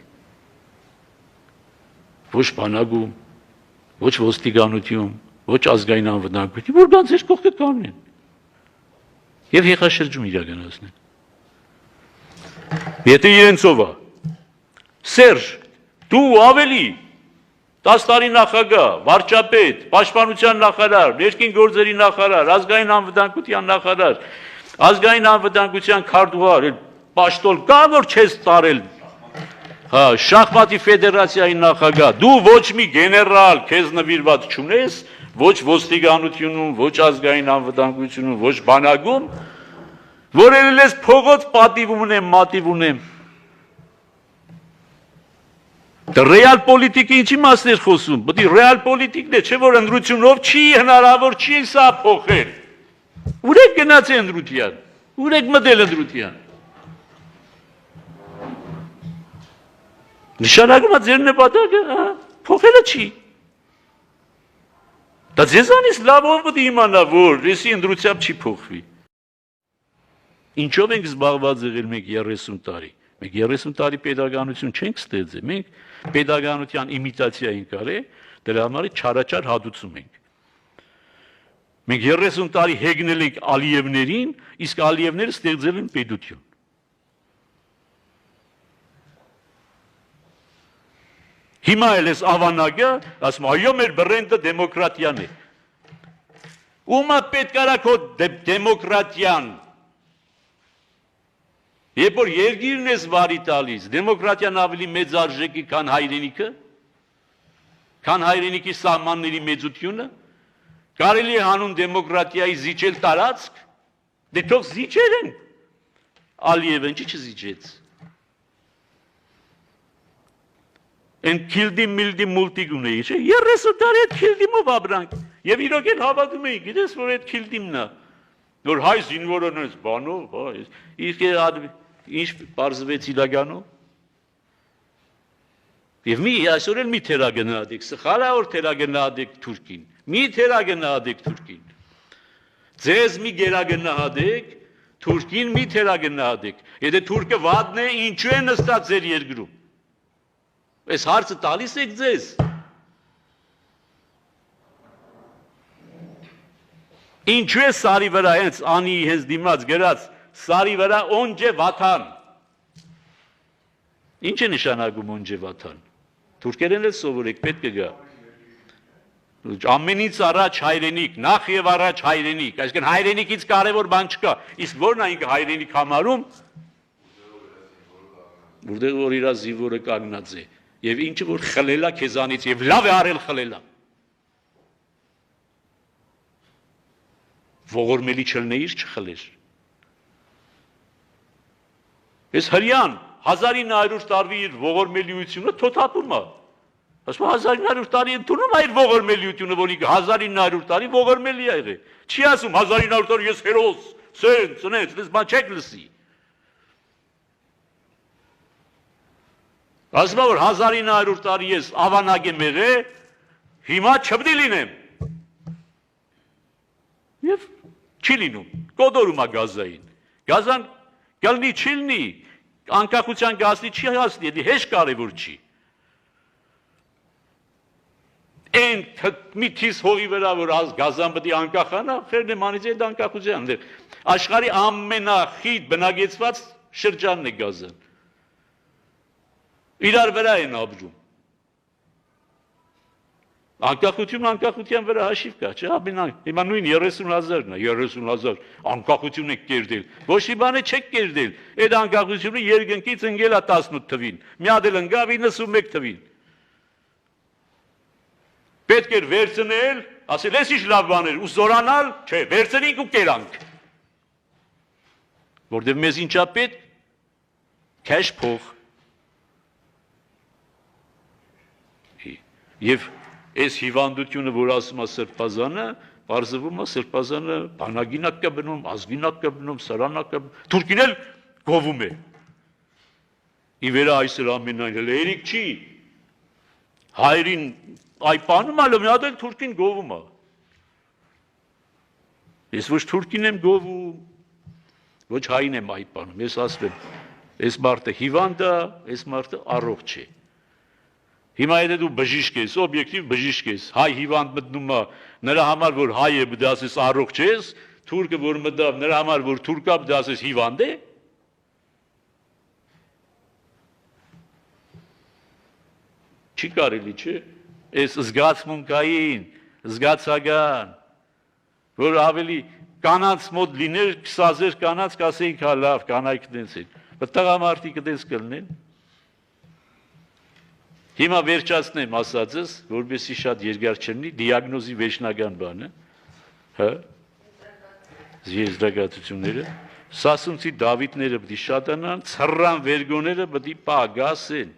ոչ բանակում, ոչ ոստիկանություն, ոչ ազգային անվտանգություն, որ բան ձեր կողքը կանեն և հեղաշրջում իրականացնեն։ Եթե իրենցով է, Սերժ, դու ավելի 10 տարի նախագահ, վարչապետ, պաշտպանության նախարար, ներքին գործերի նախարար, ազգային անվտանգության նախարար, ազգային անվտանգության քարտուղար, պաշտոն կա որ չես տարել, շախմատի ֆեդերացիայի նախագահ, դու ոչ մի գեներալ քեզ նվիրված չունես, ոչ ոստիկանությունում, ոչ ազգային անվտանգությունում, ոչ բանակում, որ ելես փողոց պատիվ ունեմ, մատիվ ունեմ։ Ռեալ պոլիտիկը ինչի մասն էր խոսում, բդի ռեալ պոլիտիկն է, չէ որ ընդրությունով չի հնարավոր չի սա փոխել։ Ուր եք գնացել ընդրության, ուր եք մտել ընդրության։ Նշանակում է ձեր նպատակը, փոխելը չի։ Դա ձեզանից լավով պետք է իմանա, որ եսի ընդրությամբ չի փոխվի։ Ինչով ենք զբաղված եղել մենք 30 տարի։ Մենք 30 տարի պետականություն չենք ստեղծել, մենք պետականության իմիտացիա ենք արել, դրա համար չարաչար հատուցում ենք։ Մենք 30 տարի հեգնել ենք Ալիևներին, իսկ Ալիևները ստեղծել են պետություն։ Հիմա էլ ես ավանագը, ասում այո մեր բրենդը դեմոկրատիան է։ Ումա պետք արա քո դեմոկրատիան։ Երբ որ երկիրն ես վարի տալիս, դեմոկրատիան ավելի մեծ արժեքի, քան հայրենիքը, քան հայրենիքի սահմանների մեծությունը, կարելի է հանուն դեմոկրատիայի զիջել տարածք, դե թող զիջեր են, Ալիևը ինչի չզիջեց։ Են քիլդի միլդի մուլտիկ ունեի, չէ, 30 տարի այդ քիլդիմով ապրանք, և իրոք էլ հավատում էի, գիտես, որ այդ քիլդիմն է, որ հայ զինվորոնես բանով, ինչ պարզվեց իրականում։ Եվ այսօր էլ մի թերագնահատեք, սխալ է որ թերագնահատեք Թուրքին, մի թերագնահատեք Թուրքին։ Ձեզ մի գերագնահատեք, Թուրքին մի թերագնահատեք։ Եթե թուրքը վատն է, ինչու է նստած ձեր երկրում։ Այս հարցը տալիս եք ձեզ։ Ինչու է սարի վրա հենց անի հենց դիմաց գրած սարի վրա օնջե վաթան։ Ինչ է նշանակում օնջե վաթան։ Թուրքերեն էլ սովորեք, պետք է գա։ Ամենից առաջ հայրենիք, նախ եւ առաջ հայրենիք, այսինքն հայրենիքից կարևոր բան չկա։ Իսկ ո՞րն է ինքը հայրենիք համարում, որտեղ որ իր զինվորը կանգնած է, եւ ինչը որ խլելա քեզանից եւ լավ է արել խլելա։ Ողորմելի չլնեիր չխլեր։ Ես հրյան 1900 տարվի իր ողորմելիությունը թոթափում է։ Ասում 1900 տարի ընդունում է իր ողորմելիությունը, որ ինքը 1900 տարի ողորմելի է եղել։ Չի ասում 1900 տարի ես հերոս, սենց, բան չեք լսի։ Ասում եմ, որ 1900 տարի ես ավանակ եմ եղել, հիմա չպետք է լինեմ։ Եվ չի լինում, կոդորում է գազային։ Գազան գալնի չի լինի, անկախության գազի չի հասնի, դա հեշտ կարևոր չի։ Այն միտից հողի վրա, որ գազան պետք է անկախանա, խերն եմ անից այդ անկախության։ Աշխարհի ամենախիտ բնակեցված շրջանն է գազան։ Իրար վրա են ապրում։ Անկախության վրա հաշիվ կա, չէ՞, հիմա նույն 30,000-ն է, 30,000 անկախություն եք կերտել, ոչ մի բան չեք կերտել, այդ անկախությունը երկնքից ընկել է 18 թվին, մի հատ էլ ընկավ 91 թվին։ Պետք էր վերցնել, ասել ես ինչ լավ բաներ, ու զորանալ, չէ, վերցնենք ու կերանք։ Որտև մեզ ինչա պետք, քեշ փող։ Եվ այս հիվանդությունը, որ ասում է սրբազանը, պարզվում է սրբազանը բանագինակ կա բնում, ազգինակ կա բնում, սարանակ կա բնում, թուրքին էլ գովում է։ Ի վերա այսր ամենայն էլ երիք չի, հայրին այպանում ալը մի հատ էլ թուրքին գովում է։ Ես ոչ թուրքին եմ գովում, ոչ հային եմ այպանում, ես ասվեմ, այս մարդը հիվանդ է, այս մարդը առողջ է։ Հիմա եթե դու բժիշկ ես, օբյեկտիվ բժիշկ ես, հայ հիվանդ մտնում է, նրա համար որ հայ է, դա ասես առողջ ես, թուրքը որ մտավ, նրա համար որ թուրք է, դա ասես հիվանդ է։ Չի կարելի, չէ՞։ Այս զգացմունքային, զգացական, որ ավելի կանանց մոտ լիներ 20,000 կանանց կասեին հա լավ, կանայք դենց են, բայց տղամարդիկ դենց կլինեն։ Հիմա վերջացնեմ ասածս, որպեսզի շատ երկար չլինի, դիագնոզի վերջնական բանը, հա, եզրակացությունները, Սասունցի Դավիթները պետք է շատանան, ցռան վերգոները պետք է պագասեն։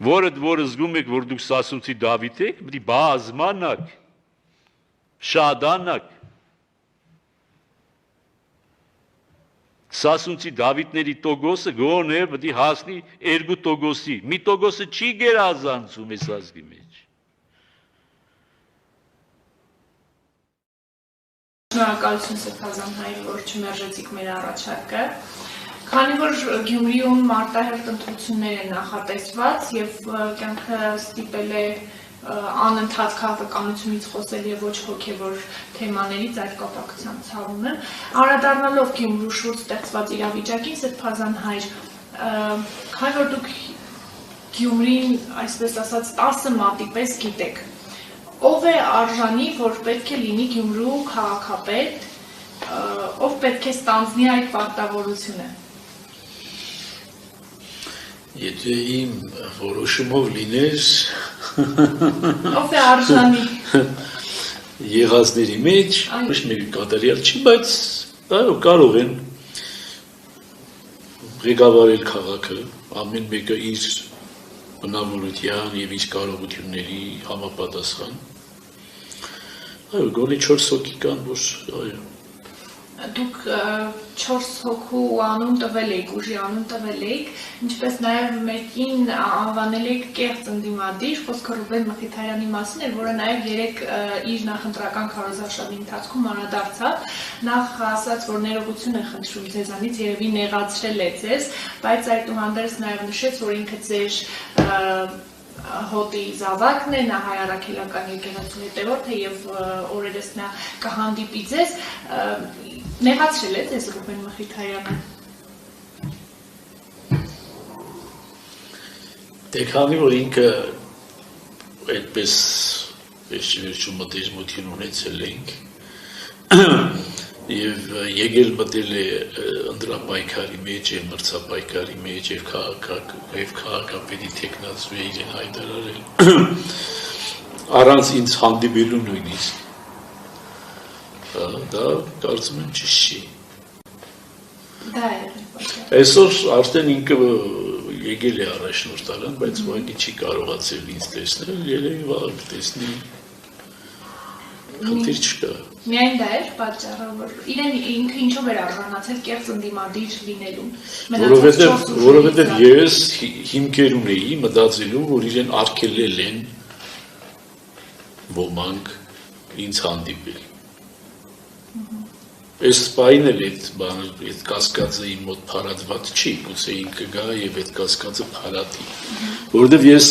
Որը զգում եք, որ դուք Սասունցի Դավիթ եք, պետք է բազմանաք, շադանաք։ Սասունցի Դավիթների տոգոսը գոնե պետք է հասնի 2%-ի։ Մի տոգոսը չի գերազանցում այս ազգի մեջ։ Շնորհակալություն Սրբազան հայր, որ չմերժեցիք մեր առաջարկը։ Քանի որ Գյումրիում մարտահերթ ընտրություններ են նախատեսված եւ կյանքը ստիպել է անընդհատ քաղաքականությունից խոսել եւ ոչ հոգեվոր թեմաներից այդ կապակցությամբ ցավում եմ։ Անդրադառնալով Գյումրու շուրջ ստեղծված իրավիճակին, Սրբազան հայր, քանի որ դուք Գյումրին, այսպես ասած, 10 մատի պես գիտեք, ով է արժանի, որ պետք է լինի Գյումրու քաղաքապետ, ով պետք է ստանձնի այդ պարտավորությունը։ Եթե իմ որոշումով լիներ, ով է արժանի եղածների մեջ, ոչ մի կատարյալ չի, բայց կարող են ղեկավարել քաղաքը, ամեն մեկը իր բնավորության եւ իր կարողությունների համապատասխան։ Այո, գոնե 4 հոգի կան, որ այո։ Դուք 4 հոգու անուն տվել եք, ուժի անուն տվել եք, ինչպես նաև մեկին անվանել եք կեղծ ընդդիմադիր, խոսքը Ռուբեն Մխիթարյանի մասին էր, որը նաև երեք իր նախընտրական քարոզարշավի ընթացքում անդրադարձավ, նախ ասաց, որ ներողություն է խնդրում ձեզանից, երևի նեղացրել է ձեզ, բայց այդուհանդերձ նաև նշեց, որ ինքը ձեր հոտի զավակն է, նա հայ առաքելական եկեղեցու հետևորդ է եւ օրերս նա կհանդիպի ձեզ, նեղացրել է ձեզ Ռուբեն Մխիթարյանը։ Դե քանի որ ինքը այդպես վերջում մտերմություն ունեցել ենք եւ եկել մտել է ընտրապայքարի մեջ, եւ մրցապայքարի մեջ եւ քաղաքապետի տեխնացու է իրեն հայտարարել առանց ինձ հանդիպելու նույնիսկ դա կարծում եմ ճիշտ չի։ Դա է։ Այսօր արդեն ինքը եկել է առաջնորդարան, բայց ուղղակի չի կարողացել ինձ տեսնել, երևի վաղ կտեսնի։ խնդիր չկա։ Միայն դա էր պատճառը, որ իրեն ինքը ինչով էր արժանացել կեղծ ընդդիմադիր լինելուն։ Որովհետև ես հիմքեր ունեի մտածելու, որ իրեն արգելել են ոմանք ինձ հանդիպել։ Այս սպային էլ այդ կասկածը իմ մոտ փարատված չի, գուցե ինքը գա եւ այդ կասկածը փարատի։ Որովհետև ես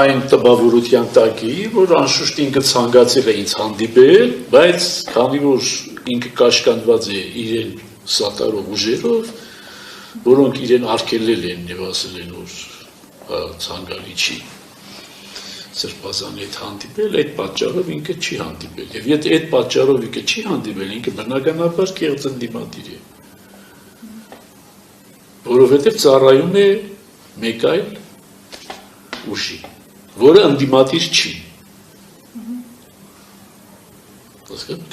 այն տպավորության տակ էի, որ անշուշտ ինքը ցանկացել է ինձ հանդիպել, բայց քանի որ ինքը կաշկանդված է իրեն սատարող ուժերով, որոնք իրեն արգելել են եւ ասել են, որ ցանկալի չի Սրբազանի հետ հանդիպել, այդ պատճառով ինքը չի հանդիպել։ Եվ եթե այդ պատճառով ինքը չի հանդիպել, ինքը բնականաբար կեղծ ընդդիմադիր է։ Որովհետև ծառայում է մեկ այլ ուժի, որը ընդդիմադիր չի։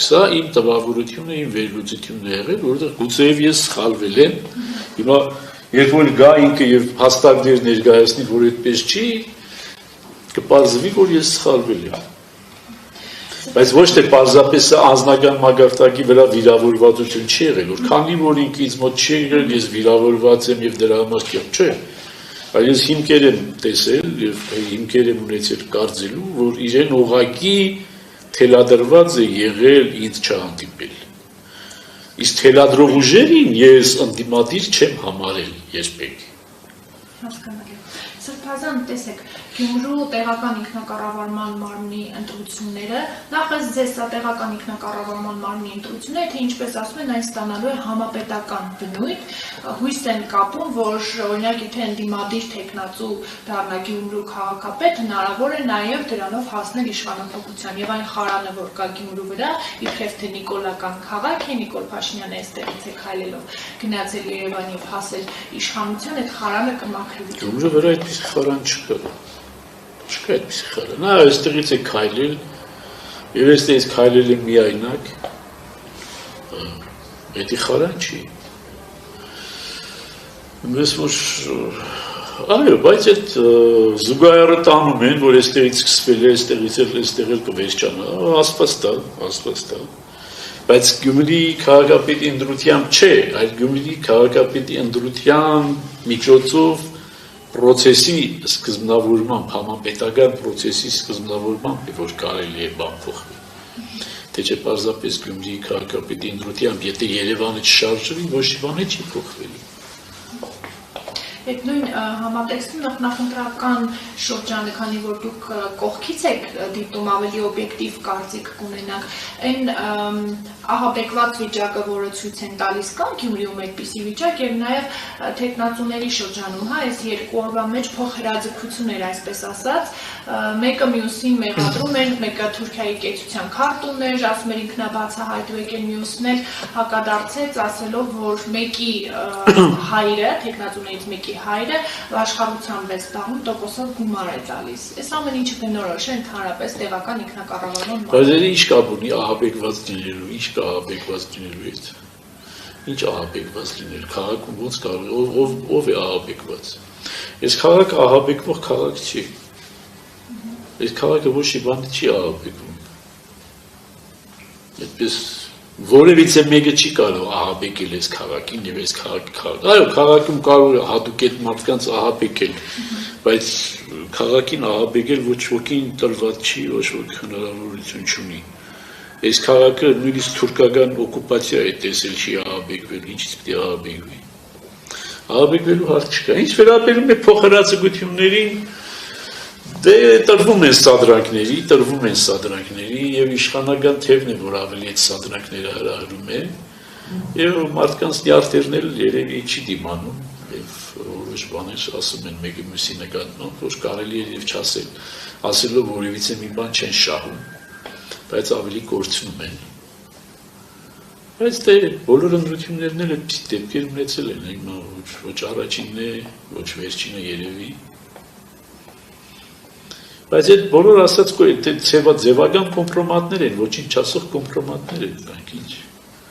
Սա իմ տպավորությունը, իմ վերլուծությունն է եղել, որովհետև գուցեև ես սխալվել եմ։ Հիմա երբ որ գա ինքը եւ հաստատ դեր ներկայացնի, որ այդպես չի, կպարզվի, որ ես սխալվել եմ։ Բայց ոչ թե պարզապես անձնական մագարտակի վրա վիրավորվածություն չի եղել, որ քանի որ ինքը ինձ մոտ չի եղել, ես վիրավորված եմ եւ դրա համար կեղծ չէ։ Բայց ես հիմքեր եմ տեսել եւ հիմքեր եմ ունեցել կարծելու, որ իրեն ուղղակի թելադրված է եղել ինձ չհանդիպել։ Իսկ թելադրող ուժերին ես ընդդիմադիր չեմ համարել երբեք։ Հասկանալի։ Սրբազան, տեսեք, Գյումրու տեղական ինքնակառավարման մարմնի ընտրությունները, նախ այս ձեզ սա տեղական ինքնակառավարման մարմնի ընտրությունները, թե ինչպես ասում են, այն ստանալու է համապետական բնույթ, հույս են կապում, որ օրինակ եթե ընդդիմադիր թեկնածու դառնա Գյումրու քաղաքապետ, հնարավոր է նաև դրանով հասնել իշխանափոխության եւ այն խարանը, որ կա Գյումրու վրա, իբրև թե նիկոլական քաղաք է, Նիկոլ Փաշինյանը այստեղից է քայլելով գնացել Երևան եւ հասել իշխանության, այդ խարանը կմաքրվի։ Գյումրու վրա այդպես խարան չկա։ Չկա այդպիսի խարը, նա այստեղից է քայլել, եւ այստեղից քայլել է միայնակ, այդի խարան չի։ Մեզ որ, այո, բայց այդ զուգահեռը տանում են, որ այստեղից սկսվել է, այստեղ էլ կվերջանա, ասված տա, բայց Գյումրի քաղաքապետի ընտրությամբ չէ, այլ Գյումրի քաղաքապետի ընտրության միջոցով պրոցեսի սկզբնավորմամբ, համապետական պրոցեսի սկզբնավորմամբ է, որ կարելի է բան փոխվել։ Թե չէ պարզապես Գյումրի քաղաքապետի ընտրությամբ, եթե Երևանը չշարժվի, ոչ մի բան չի փոխվելու։ Այդ նույն համատեքստում նախընտրական շրջանը, քանի որ դուք կողքից եք դիտում ավելի օբյեկտիվ կարծիք կունենաք, այն ահաբեկված վիճակը, որը ցույց են տալիս կան Գյումրիում այդպիսի վիճակ եւ նաեւ թեկնածուների շրջանում, հա, այս երկու օրվա մեջ փոխհրաձգություն էր, այսպես ասած, մեկը մյուսին մեղադրում են, մեկը Թուրքիայի կեցության քարտուն էր, ասում էր ինքնաբացահայտու եկել մյուսն էր հակադարձեց, ասելով, որ մեկի հայրը, թեկնածուներից մեկի հայրը աշխարհությամբ է զբաղվում, տոկոսով գումար է տալիս։ Այս ամեն ինչը բնորոշ է ընդհանրապես տեղական ինքնակառավարման։ Բայց ինչ կապ ունի ահաբեկված լինելու, ինչ կա ահաբեկված լինելու հետ։ Ինչ ահաբեկված լինել, քաղաքում ոնց կարող, ով է ահաբեկված։ Այս քաղաքը ահաբեկվող քաղաք չի։ Այս քաղաքը ոչ մի բան չի ահաբեկվում։ Այդպես որևիցե մեկը չի կարող ահաբեկել այս քաղաքին եւ այս քաղաքը։ Այո, քաղաքում կարող է հատուկ այդ մարդկանց ահաբեկել, բայց քաղաքին ահաբեկել ոչ ոքին տրված չի, ոչ ոք հնարավորություն չունի։ Այս քաղաքը նույնիսկ թուրքական օկուպացիա է տեսել չի ահաբեկվել, ինչից պիտի ահաբեկվի։ Ահաբեկվելու հարց չկա։ Ինչ վերաբերում է փոխհրաձգություններին, դե տրվում են սադրանքների եւ իշխանական թևն է, որ ավելի այդ սադրանքները հրահրում է եւ մարդկանց նյարդերն էլ երևի չի դիմանում եւ որոշ բաներ ասում են մեկը մյուսի նկատմամբ, որ կարելի է եւ չասել, ասելով որևիցե մի բան չեն շահում, բայց ավելի կորցնում են։ Բայց դե բոլոր ընտրություններն էլ այդպիսի դեպքեր ունեցել են, հիմա ոչ առաջինն է, ոչ վերջինը երևի։ Բայց այդ բոլոր ասած ձևական կոմպրոմատներ են, ոչինչ չասող կոմպրոմատներ են, դրանք ինչ։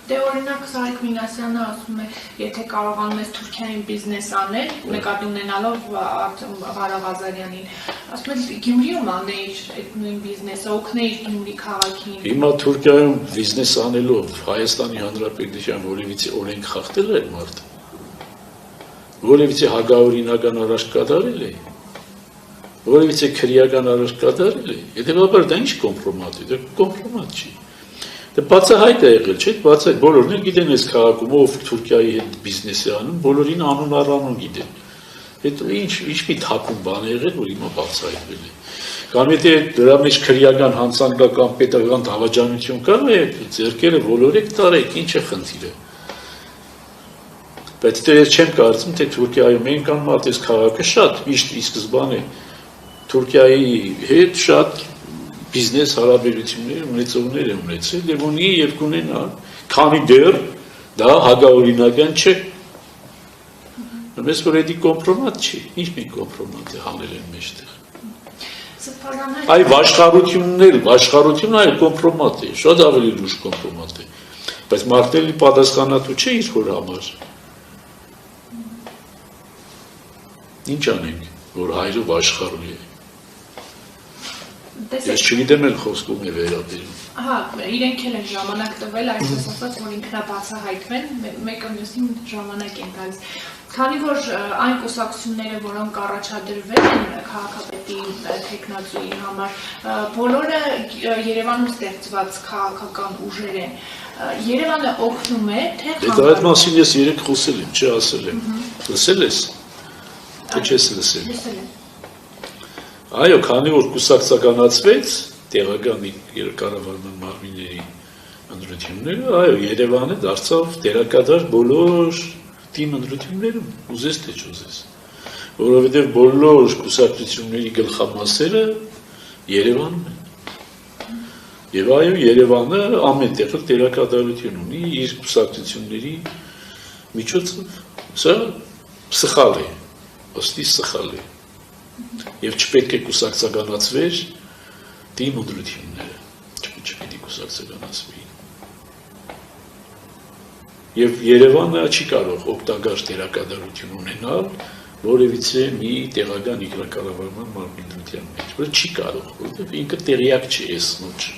Դե օրինակ Սարիկ Մինասյանը ասում է, եթե կարողանում ես Թուրքիային բիզնես անել, նկատի ունենալով Ղարավ Ազարյանին, ասում է Գյումրիում անեիր այդ նույն բիզնեսը, օգնեիր Գյումրի քաղաքին։ Հիմա Թուրքիայում բիզնես անելով Հայաստանի Հանրապետության որևիցե օրենք խախտել է մարդը։ Որևիցե հագավորինական արարք կատարել է։ Որևիցե քրեական արարք կատարել է։ Հետևաբար դա ինչ կոմպրոմատ է, դա կոմպրոմատ չի։ Դա բացահայտ է եղել, չէ՞, բացահայտ բոլորն էլ գիտեն այս քաղաքում ով Թուրքիայի հետ բիզնես է անում, բոլորին անուն առանուն գիտեն։ Հետո ինչ մի թակում բան է եղել, որ հիմա բացահայտվել է։ Կամ եթե դրա մեջ քրեական հանցանքական պետական դավաճանություն կա, ձեռքերը ոլորեք տարեք, ինչ է խնդիրը։ Բայց դե ես չեմ կարծում, թե Թուրքիայում են կան մատես քաղաքը շատ միշտ ի սկզբանե Թուրքիայի հետ շատ բիզնես հարաբերություններ ունեցողներ է ունեցել եւ ունի եւ կունենա, քանի դեռ դա հագավորինական չէ։ Մեզ որ էդի կոմպրոմատ չի, ինչ մի կոմպրոմատ է հանել են մեջտեղ։ Այ աշխարհությունն այլ կոմպրոմատ է, շատ ավելի լուրջ կոմպրոմատ է։ Բայց մարդելի պատասխանատու չէ իր հոր համար։ Ինչ անենք, որ հայրը աշխարհում է։ Ես չգիտեմ էլ խոսքում է վերաբերում։ Ահա, իրենք էլ են ժամանակ տվել, այսպես ասած, որ ինքնաբացահայտվեն, մեկը մյուսին ժամանակ են տալիս։ Քանի որ այն կուսակցությունները, որոնք առաջադրվել են քաղաքապետի թեկնածուի համար, բոլորը Երևանում ստեղծված քաղաքական ուժեր են, Երևանը օգնում է, թե խանգարում։ Դա այդ մասին ես երեք խոսել եմ, չի ասել եմ։ Լսել ես։ Թե չես լսել։ Լսել եմ։ Այո, քանի որ կուսակցականացվեց տեղական կառավարման մարմինների ընտրությունները, այո, Երևանը դարձավ դերակատար բոլոր թիմ ընտրություններում, ուզես թե չուզես, որովհետև բոլոր կուսակցությունների գլխամասերը Երևանում են։ Եվ այո, Երևանը ամեն տեղ դերակատարություն ունի իր կուսակցությունների միջոցով։ Սա սխալ է, ըստի սխալ է։ Եվ չպետք է կուսակցականացվեր թիմ ընտրությունները, չպետք է կուսակցականացվի։ Եվ Երևանը չի կարող օգտակար դերակատարություն ունենալ որևիցե մի տեղական ինքնակառավարման մարմնության մեջ, որ չի կարող, որովհետև ինքը տեղյակ չի այս նոճ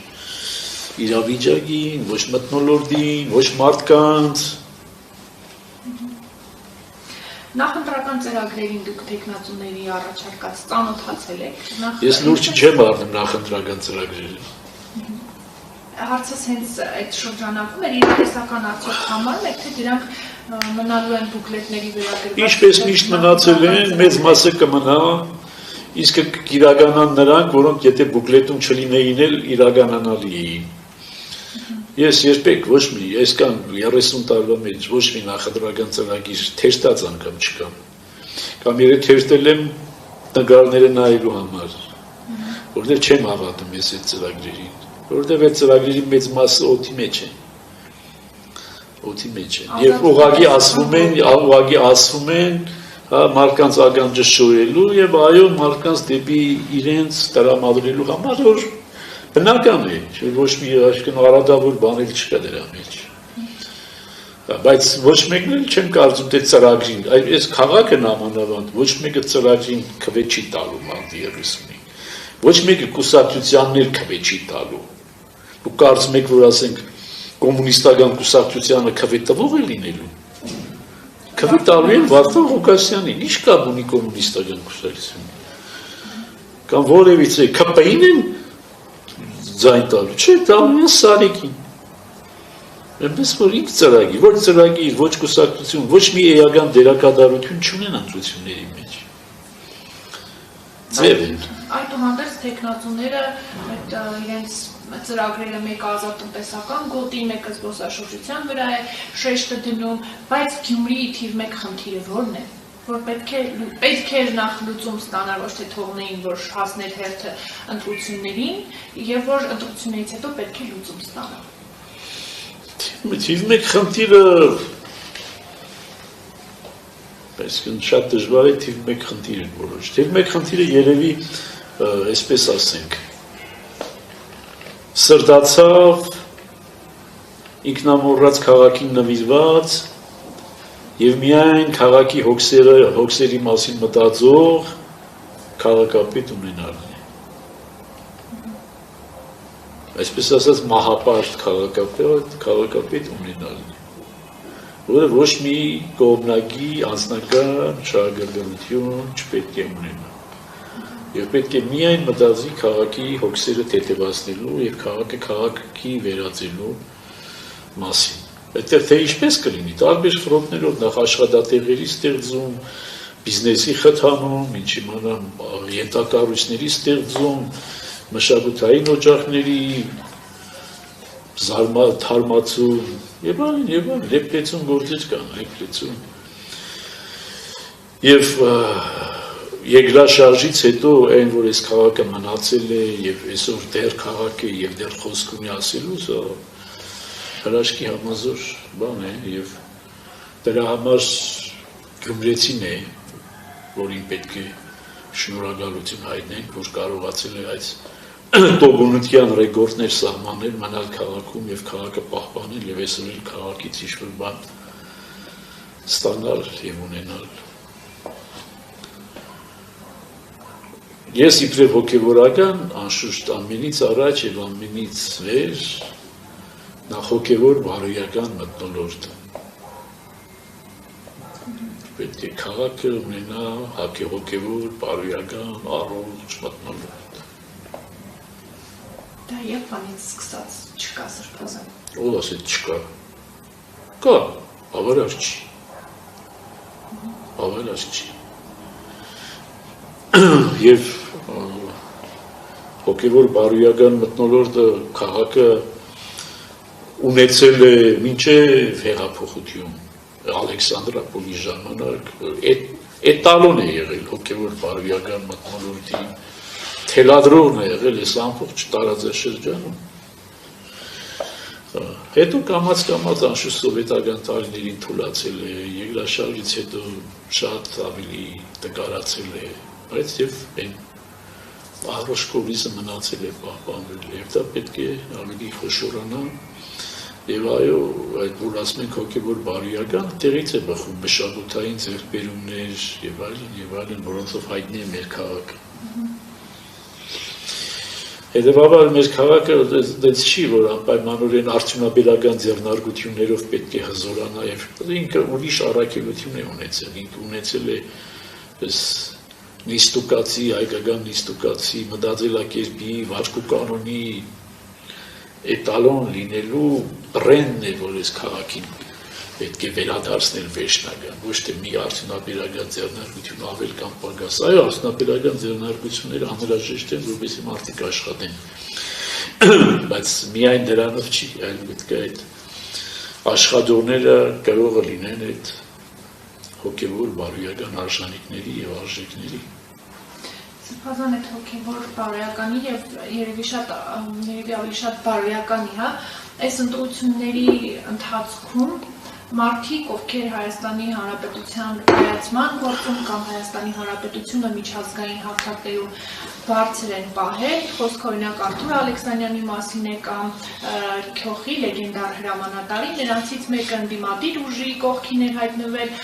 իրավիճակին, ոչ մթնոլորտին, ոչ մարդկանց։ Նախընտրական ծրագրերին դուք տեխնացուների առաջարկած ծանոթացել եք։ Ես լուրջ չեմ առնում նախընտրական ծրագրերը։ Հարցս հենց այդ շրջանակում էր իրատեսական արդյոք համարում եք, թե դրանք մնալու են բուկլետների վերագրված։ Ինչպես միշտ մնացել են, մեծ մասը կմնա, իսկ կիրականան նրանք, որոնք եթե բուկլետում չլինեին էլ իրականանալի էին։ Ես երբեք ոչ մի, այսքան 30 տարվա մեջ ոչ մի նախընտրական ծրագիր թերթած անգամ չկամ։ Կամ երբ թերթել եմ նկարները նայելու համար, որտեղ չեմ հավատում ես այդ ծրագրերին, որտեղ այդ ծրագրերի մեծ մասը օդի մեջ են։ Օդի մեջ են։ Եվ ուղղակի ասվում են, մարդկանց ականջը շոյելու եւ այո մարդկանց դեպի իրենց տրամադրելու համար, որ բնական է, ոչ մի աշխեն արադավոր բաներ չկա դրա մեջ։ Բայց ոչ մեկն էլ չեմ կարծում թե ծրագրին, այս քաղաքն ամանավանդ ոչ մեկը ծրագրին քվե չի տալու մարդի 30-ին։ Ոչ մեկը կուսակցությաններ քվե չի տալու։ Դուք կարծում եք, որ ասենք կոմունիստական կուսակցությանը քվե տվող է լինելու։ Քվե տալու են Վարդան Ղուկասյանին, ինչ կապ ունի կոմունիստական կուսակցությունը։ Կամ որևիցե ԿՊ-ին են ձայն տալու, չէ, տալու են Սարիկին։ Այնպես որ ինչ ծրագիր, ոչ ծրագիր, ոչ կուսակցություն, ոչ մի էական դերակատարություն չունեն ընտրությունների մեջ։ Ձև են։ Այդուհանդերձ տեխնացուները այդ իրենց ծրագրերը մեկը ազատ տնտեսական գոտի, մեկը զբոսաշրջության վրա է շեշտը դնում, բայց Գյումրիի թիվ 1 խնդիրը որն է, որ պետք է նախ լուծում ստանալ, ոչ թե թողնեին, որ հասներ հերթը ընտրություններին, եւ որ ընտրություններից հետո պետք է լուծում ստանալ։ Թիվ 1 խնդիրը այսինքն շատ դժվար է թիվ 1 խնդիրը որոշ։ Թիվ 1 խնդիրը երևի, այսպես ասենք, սրտացավ ինքնամոռաց քաղաքին նվիրված եւ միայն քաղաքի հոգսերի մասին մտածող քաղաքապետ ունենալն է։ Այսպես ասած մահապարտ քաղաքապետ ունենալն է, որը ոչ մի կողմնակի անձնական շահագրգռություն չպետք է ունենա։ Եվ պետք է միայն մտածի քաղաքի հոգսերը թեթևացնելու եւ քաղաքը քաղաքի վերածելու մասին։ Այդտեղ թե ինչպես կլինի, տարբեր ֆրոնտներով նախ աշխատատեղերի ստեղծում, բիզնեսի խթանում, ինչ իմանամ, ենթակառույցների ստեղծում, մշակութային օջախների թարմացում եւ այլն, լեփլեցում գործեր կան, լեփլեցում։ Եվ երկրաշարժից հետո այն, որ այս քաղաքը մնացել է եւ այսօր դեռ քաղաք է եւ դեռ խոսք ունի ասելու, սա հրաշքի համազոր բան է եւ դրա համար գյումրեցին է, որին պետք է շնորհակալություն հայտնենք, որ կարողացել է այս տոգունության ռեկորդներ սահմանել, մնալ քաղաքում եւ քաղաքը պահպանել եւ այսօր էլ քաղաքից ինչ-որ բան ստանալ եւ ունենալ։ Ես իբրև հոգեվորական, անշուշտ ամենից առաջ եւ ամենից վեր նախ հոգեվոր բարոյական մթնոլորտ։ Պետք է քաղաքը ունենա հոգեվոր բարոյական առողջ մթնոլորտ։ Դա երբանից սկսած չկա սրբազան։ Ով ասեց չկա։ Կա, ավարար չի։ Ավարար չի։ Եվ հոգեվոր բարոյական մթնոլորտը քաղաքը ունեցել է մինչև հեղափոխություն Ալեքսանդրապոլի ժամանակ էտալոն է եղել հոգեվոր բարոյական մթնոլորտի թելադրողն է եղել այս ամբողջ տարածաշրջանում։ Հետո կամաց անշուշտ սովետական տարիներին թուլացել է, երկրաշարժից հետո շատ ավելի տկարացել է, բայց եւ այն առողջ կորիզը մնացել է պահպանվել եւ դա պետք է ավելի խոշորանա եւ այո, այդ որ ասում ենք հոգեվոր բարոյական տեղից է բխում մշակութային ձեռքբերումներ եւ այլն, որոնցով հայտնի է մեր քաղաքը։ Հետևաբար մեր քաղաքը դες չի, որ անպայմանորեն արդյունաբերական ձեռնարկություններով պետք է հզորանա եւ ինքը ուրիշ առաքելություն է ունեցել, ինքը ունեցել է այս նիստուկացի, հայկական նիստուկացի մտածելակերպի, վարքու կանոնի էտալոն լինելու բրենդն է, որ այս քաղաքին պետք է վերադարձնել վերջնական, ոչ թե մի արդյունաբերական ձեռնարկություն ավել կամ պակաս, այո, արդյունաբերական ձեռնարկությունները անհրաժեշտ են, որպեսզի մարդիկ աշխատեն, բայց միայն դրանով չի, այլ պետք է այդ աշխատողները կարող լինեն այդ հոգեվոր բարոյական արժանիքների եւ արժեքների։ Սրբազան այդ հոգեվոր բարոյականի եւ երևի ավելի շատ բարոյականի, հա, այս ընտրությունների ընթացքում մարդիկ, ովքեր Հայաստանի Հանրապետության կայացման գործում կամ Հայաստանի Հանրապետությունը միջազգային հարթակներում բարձր են պահել, խոսքը օրինակ Արթուր Ալեքսանյանի մասին է կամ Քյոխի լեգենդար հրամանատարի, նրանցից մեկը ընդդիմադիր ուժի կողքին էր հայտնվել,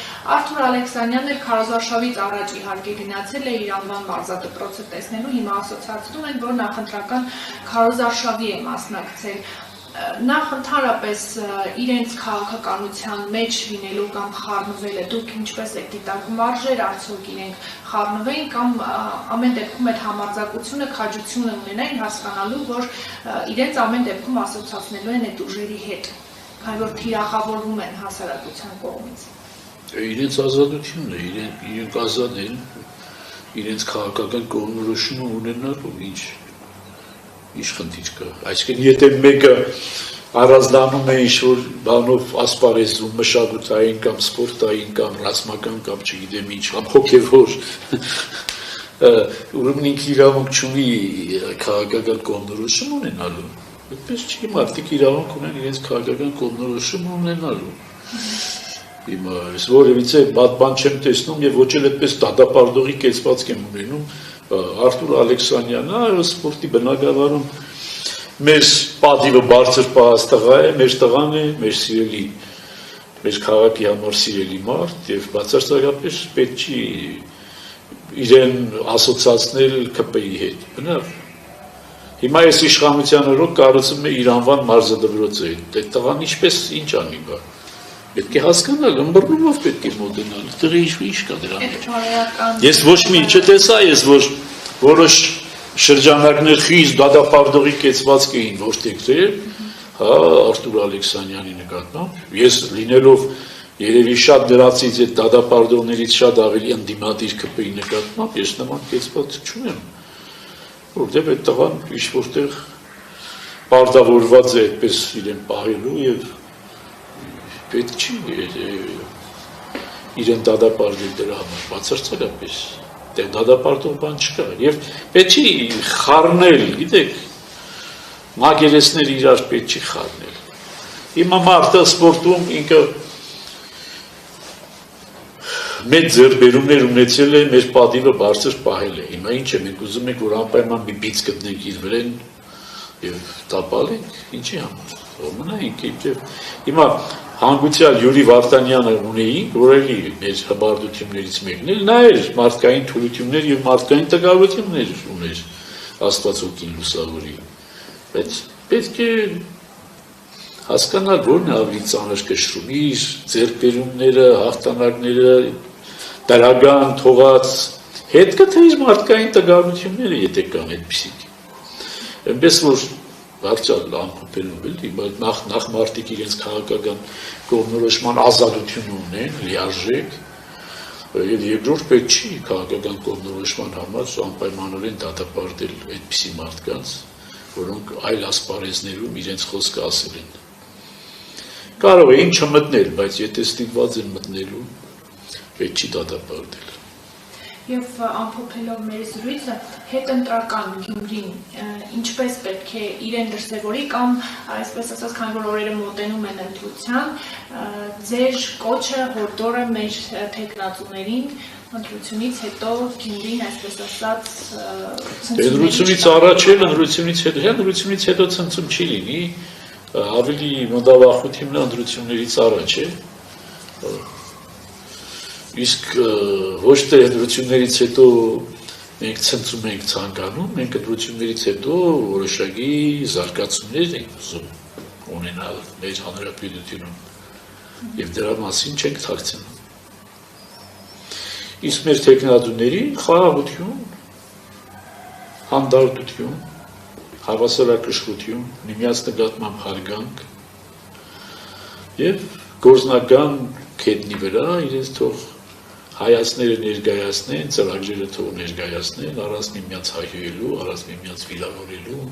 Արթուր Ալեքսանյանն էլ քարոզարշավից առաջ իհարկե գնացել է իր անվան մարզադպրոցը տեսնելու, հիմա ասոցիացնում են, որ նախընտրական քարոզարշավի է մասնակցել։ Նախ ընդհանրապես իրենց քաղաքականության մեջ լինելու կամ խառնվելը դուք ինչպես եք դիտարկում, արժեր արդյոք իրենք խառնվեն կամ ամեն դեպքում այդ համարձակությունը, քաջությունը ունենային հասկանալու, որ իրենց ամեն դեպքում ասոցիացնելու են այդ ուժերի հետ, քանի որ թիրախավորվում են հասարակության կողմից։ Իրենց ազատությունն է, իրենք ազատ են, իրենց քաղաքական կողմնորոշումը ունենալու ինչ խնդիր կա, այսինքն եթե մեկը առանձնանում է ինչ-որ բանով ասպարեզում, մշակութային կամ սպորտային կամ ռազմական կամ չգիտեմ ինչ, կամ հոգևոր, ուրեմն ինքը իրավունք չունի քաղաքական կողմնորոշում ունենալու, այդպես չի, մարդիկ իրավունք ունեն իրենց քաղաքական կողմնորոշում ունենալու։ Հիմա ես որևիցե բան չեմ տեսնում եւ ոչ էլ այդպես դատապարտողի կեցվածք եմ ունենում Արթուր Ալեքսանյանը սպորտի բնակավարում Մեր պատիվը բարձր պահած տղա է, մեր տղան է, մեր սիրելի, մեր քաղաքի համար սիրելի մարդ եւ բացարձակապես պետք չի իրեն ասոցացնել ԿՊ-ի հետ։ Բնավ։ Հիմա այս իշխանության օրոք կառուցում է իր անվան մարզադպրոցը։ Այդ տղան ինչպես ինչ անի բա։ Պետք է հասկանալ, ըմբռնումով պետք է մոտենալ։ Այդտեղ ինչ կա դրա մեջ։ Ես ոչ մի չտեսա, ես որ որոշ շրջանակներ խիստ դատապարտողի կեցվածք էին ворտեգրել, հա, Արտուր Ալեքսանյանի նկատմամբ։ Ես լինելով երևի շատ դրացից այդ դատապարտողներից շատ ավելի ընդդիմադիր ԿՊ-ի նկատմամբ, ես նման կեցվածք չունեմ, որտեղ այդ տղան ինչ-որտեղ պարտավորված է այդպես իրեն պահելու եւ պետք չի իրեն դատապարտել դրա համար, բացարձակապես դե դատապարտող բան չկա եւ պետք չի խառնել, գիտեք, մագերեսներ իրար պետք չի խառնել։ Հիմա մարդը սպորտում ինքը մեծ ձեռքբերումներ ունեցել է, մեր պատիվը բարձր պահել է։ Հիմա ինչ է, մենք ուզում ենք որ անպայման մի բիծ գտնենք իր վրան եւ տապալենք, ինչի համար։ Մնայինք իբրև հիմա հանգուցյալ Յուրի Վարդանյանը ունեին, որ էլի մեր հբարդություններից մեկն էր, նա էր մարդկային թուլություններ եւ մարդկային տկարություններ ուներ Աստվածօգին լուսավորի։ Բայց պետք է հասկանալ, որն է ավելի ծանր կշռում, իր ձեռքբերումները, հաղթանակները, դրական թողած հետ կա թե իր մարդկային տկարությունները, եթե կան այդպիսիք։ Այնպես որ վարչալ ամփոփելով էլի, բայց նախ մարդիկ իրենց քաղաքական կողմնորոշման ազատություն ունեն, լիարժեք, եւ երկրորդ պետք չի քաղաքական կողմնորոշման համար անպայմանորեն դատապարտել այդպիսի մարդկանց, որոնք այլ ասպարեզներում իրենց խոսքը ասել են։ Կարող է ինչ չմտնել, բայց եթե ստիպված են մտնելու, պետք չի դատապարտել։ Եվ ամփոփելով մեր զրույցը, հետընտրական Գյումրին ինչպես պետք է իրեն դրսևորի կամ այսպես ասած, քանի որ օրերը մոտենում են ընտրության, ձեր կոչը հորդորը մեր թեկնածուներին ընտրությունից հետո Գյումրին այսպես ասած ընտրությունից առաջ էլ ընտրությունից հետո ցնցում չի լինի, ավելի մտավախությունն ընտրություններից առաջ է։ Իսկ ոչ թե ընտրություններից հետո մենք ցնցում ենք ցանկանում, մենք ընտրություններից հետո որոշակի զարգացումներ ենք ուզում ունենալ մեր հանրապետությունում եւ դրա մասին չենք թաքցնում։ Իսկ մեր տեխնատուների խաղաղություն, հանդարտություն, հավասարակշռություն, միմյանց նկատմամբ հարգանք եւ գործնական կետնի վրա իրենց թող հայացները ներկայացնեն, ծրագրերը թող ներկայացնեն, առանց միմյանց հայհոյելու, առանց միմյանց վիրավորելու,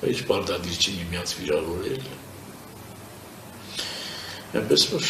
ոչ պարտադիր չի միմյանց վիրավորել։ Այնպես որ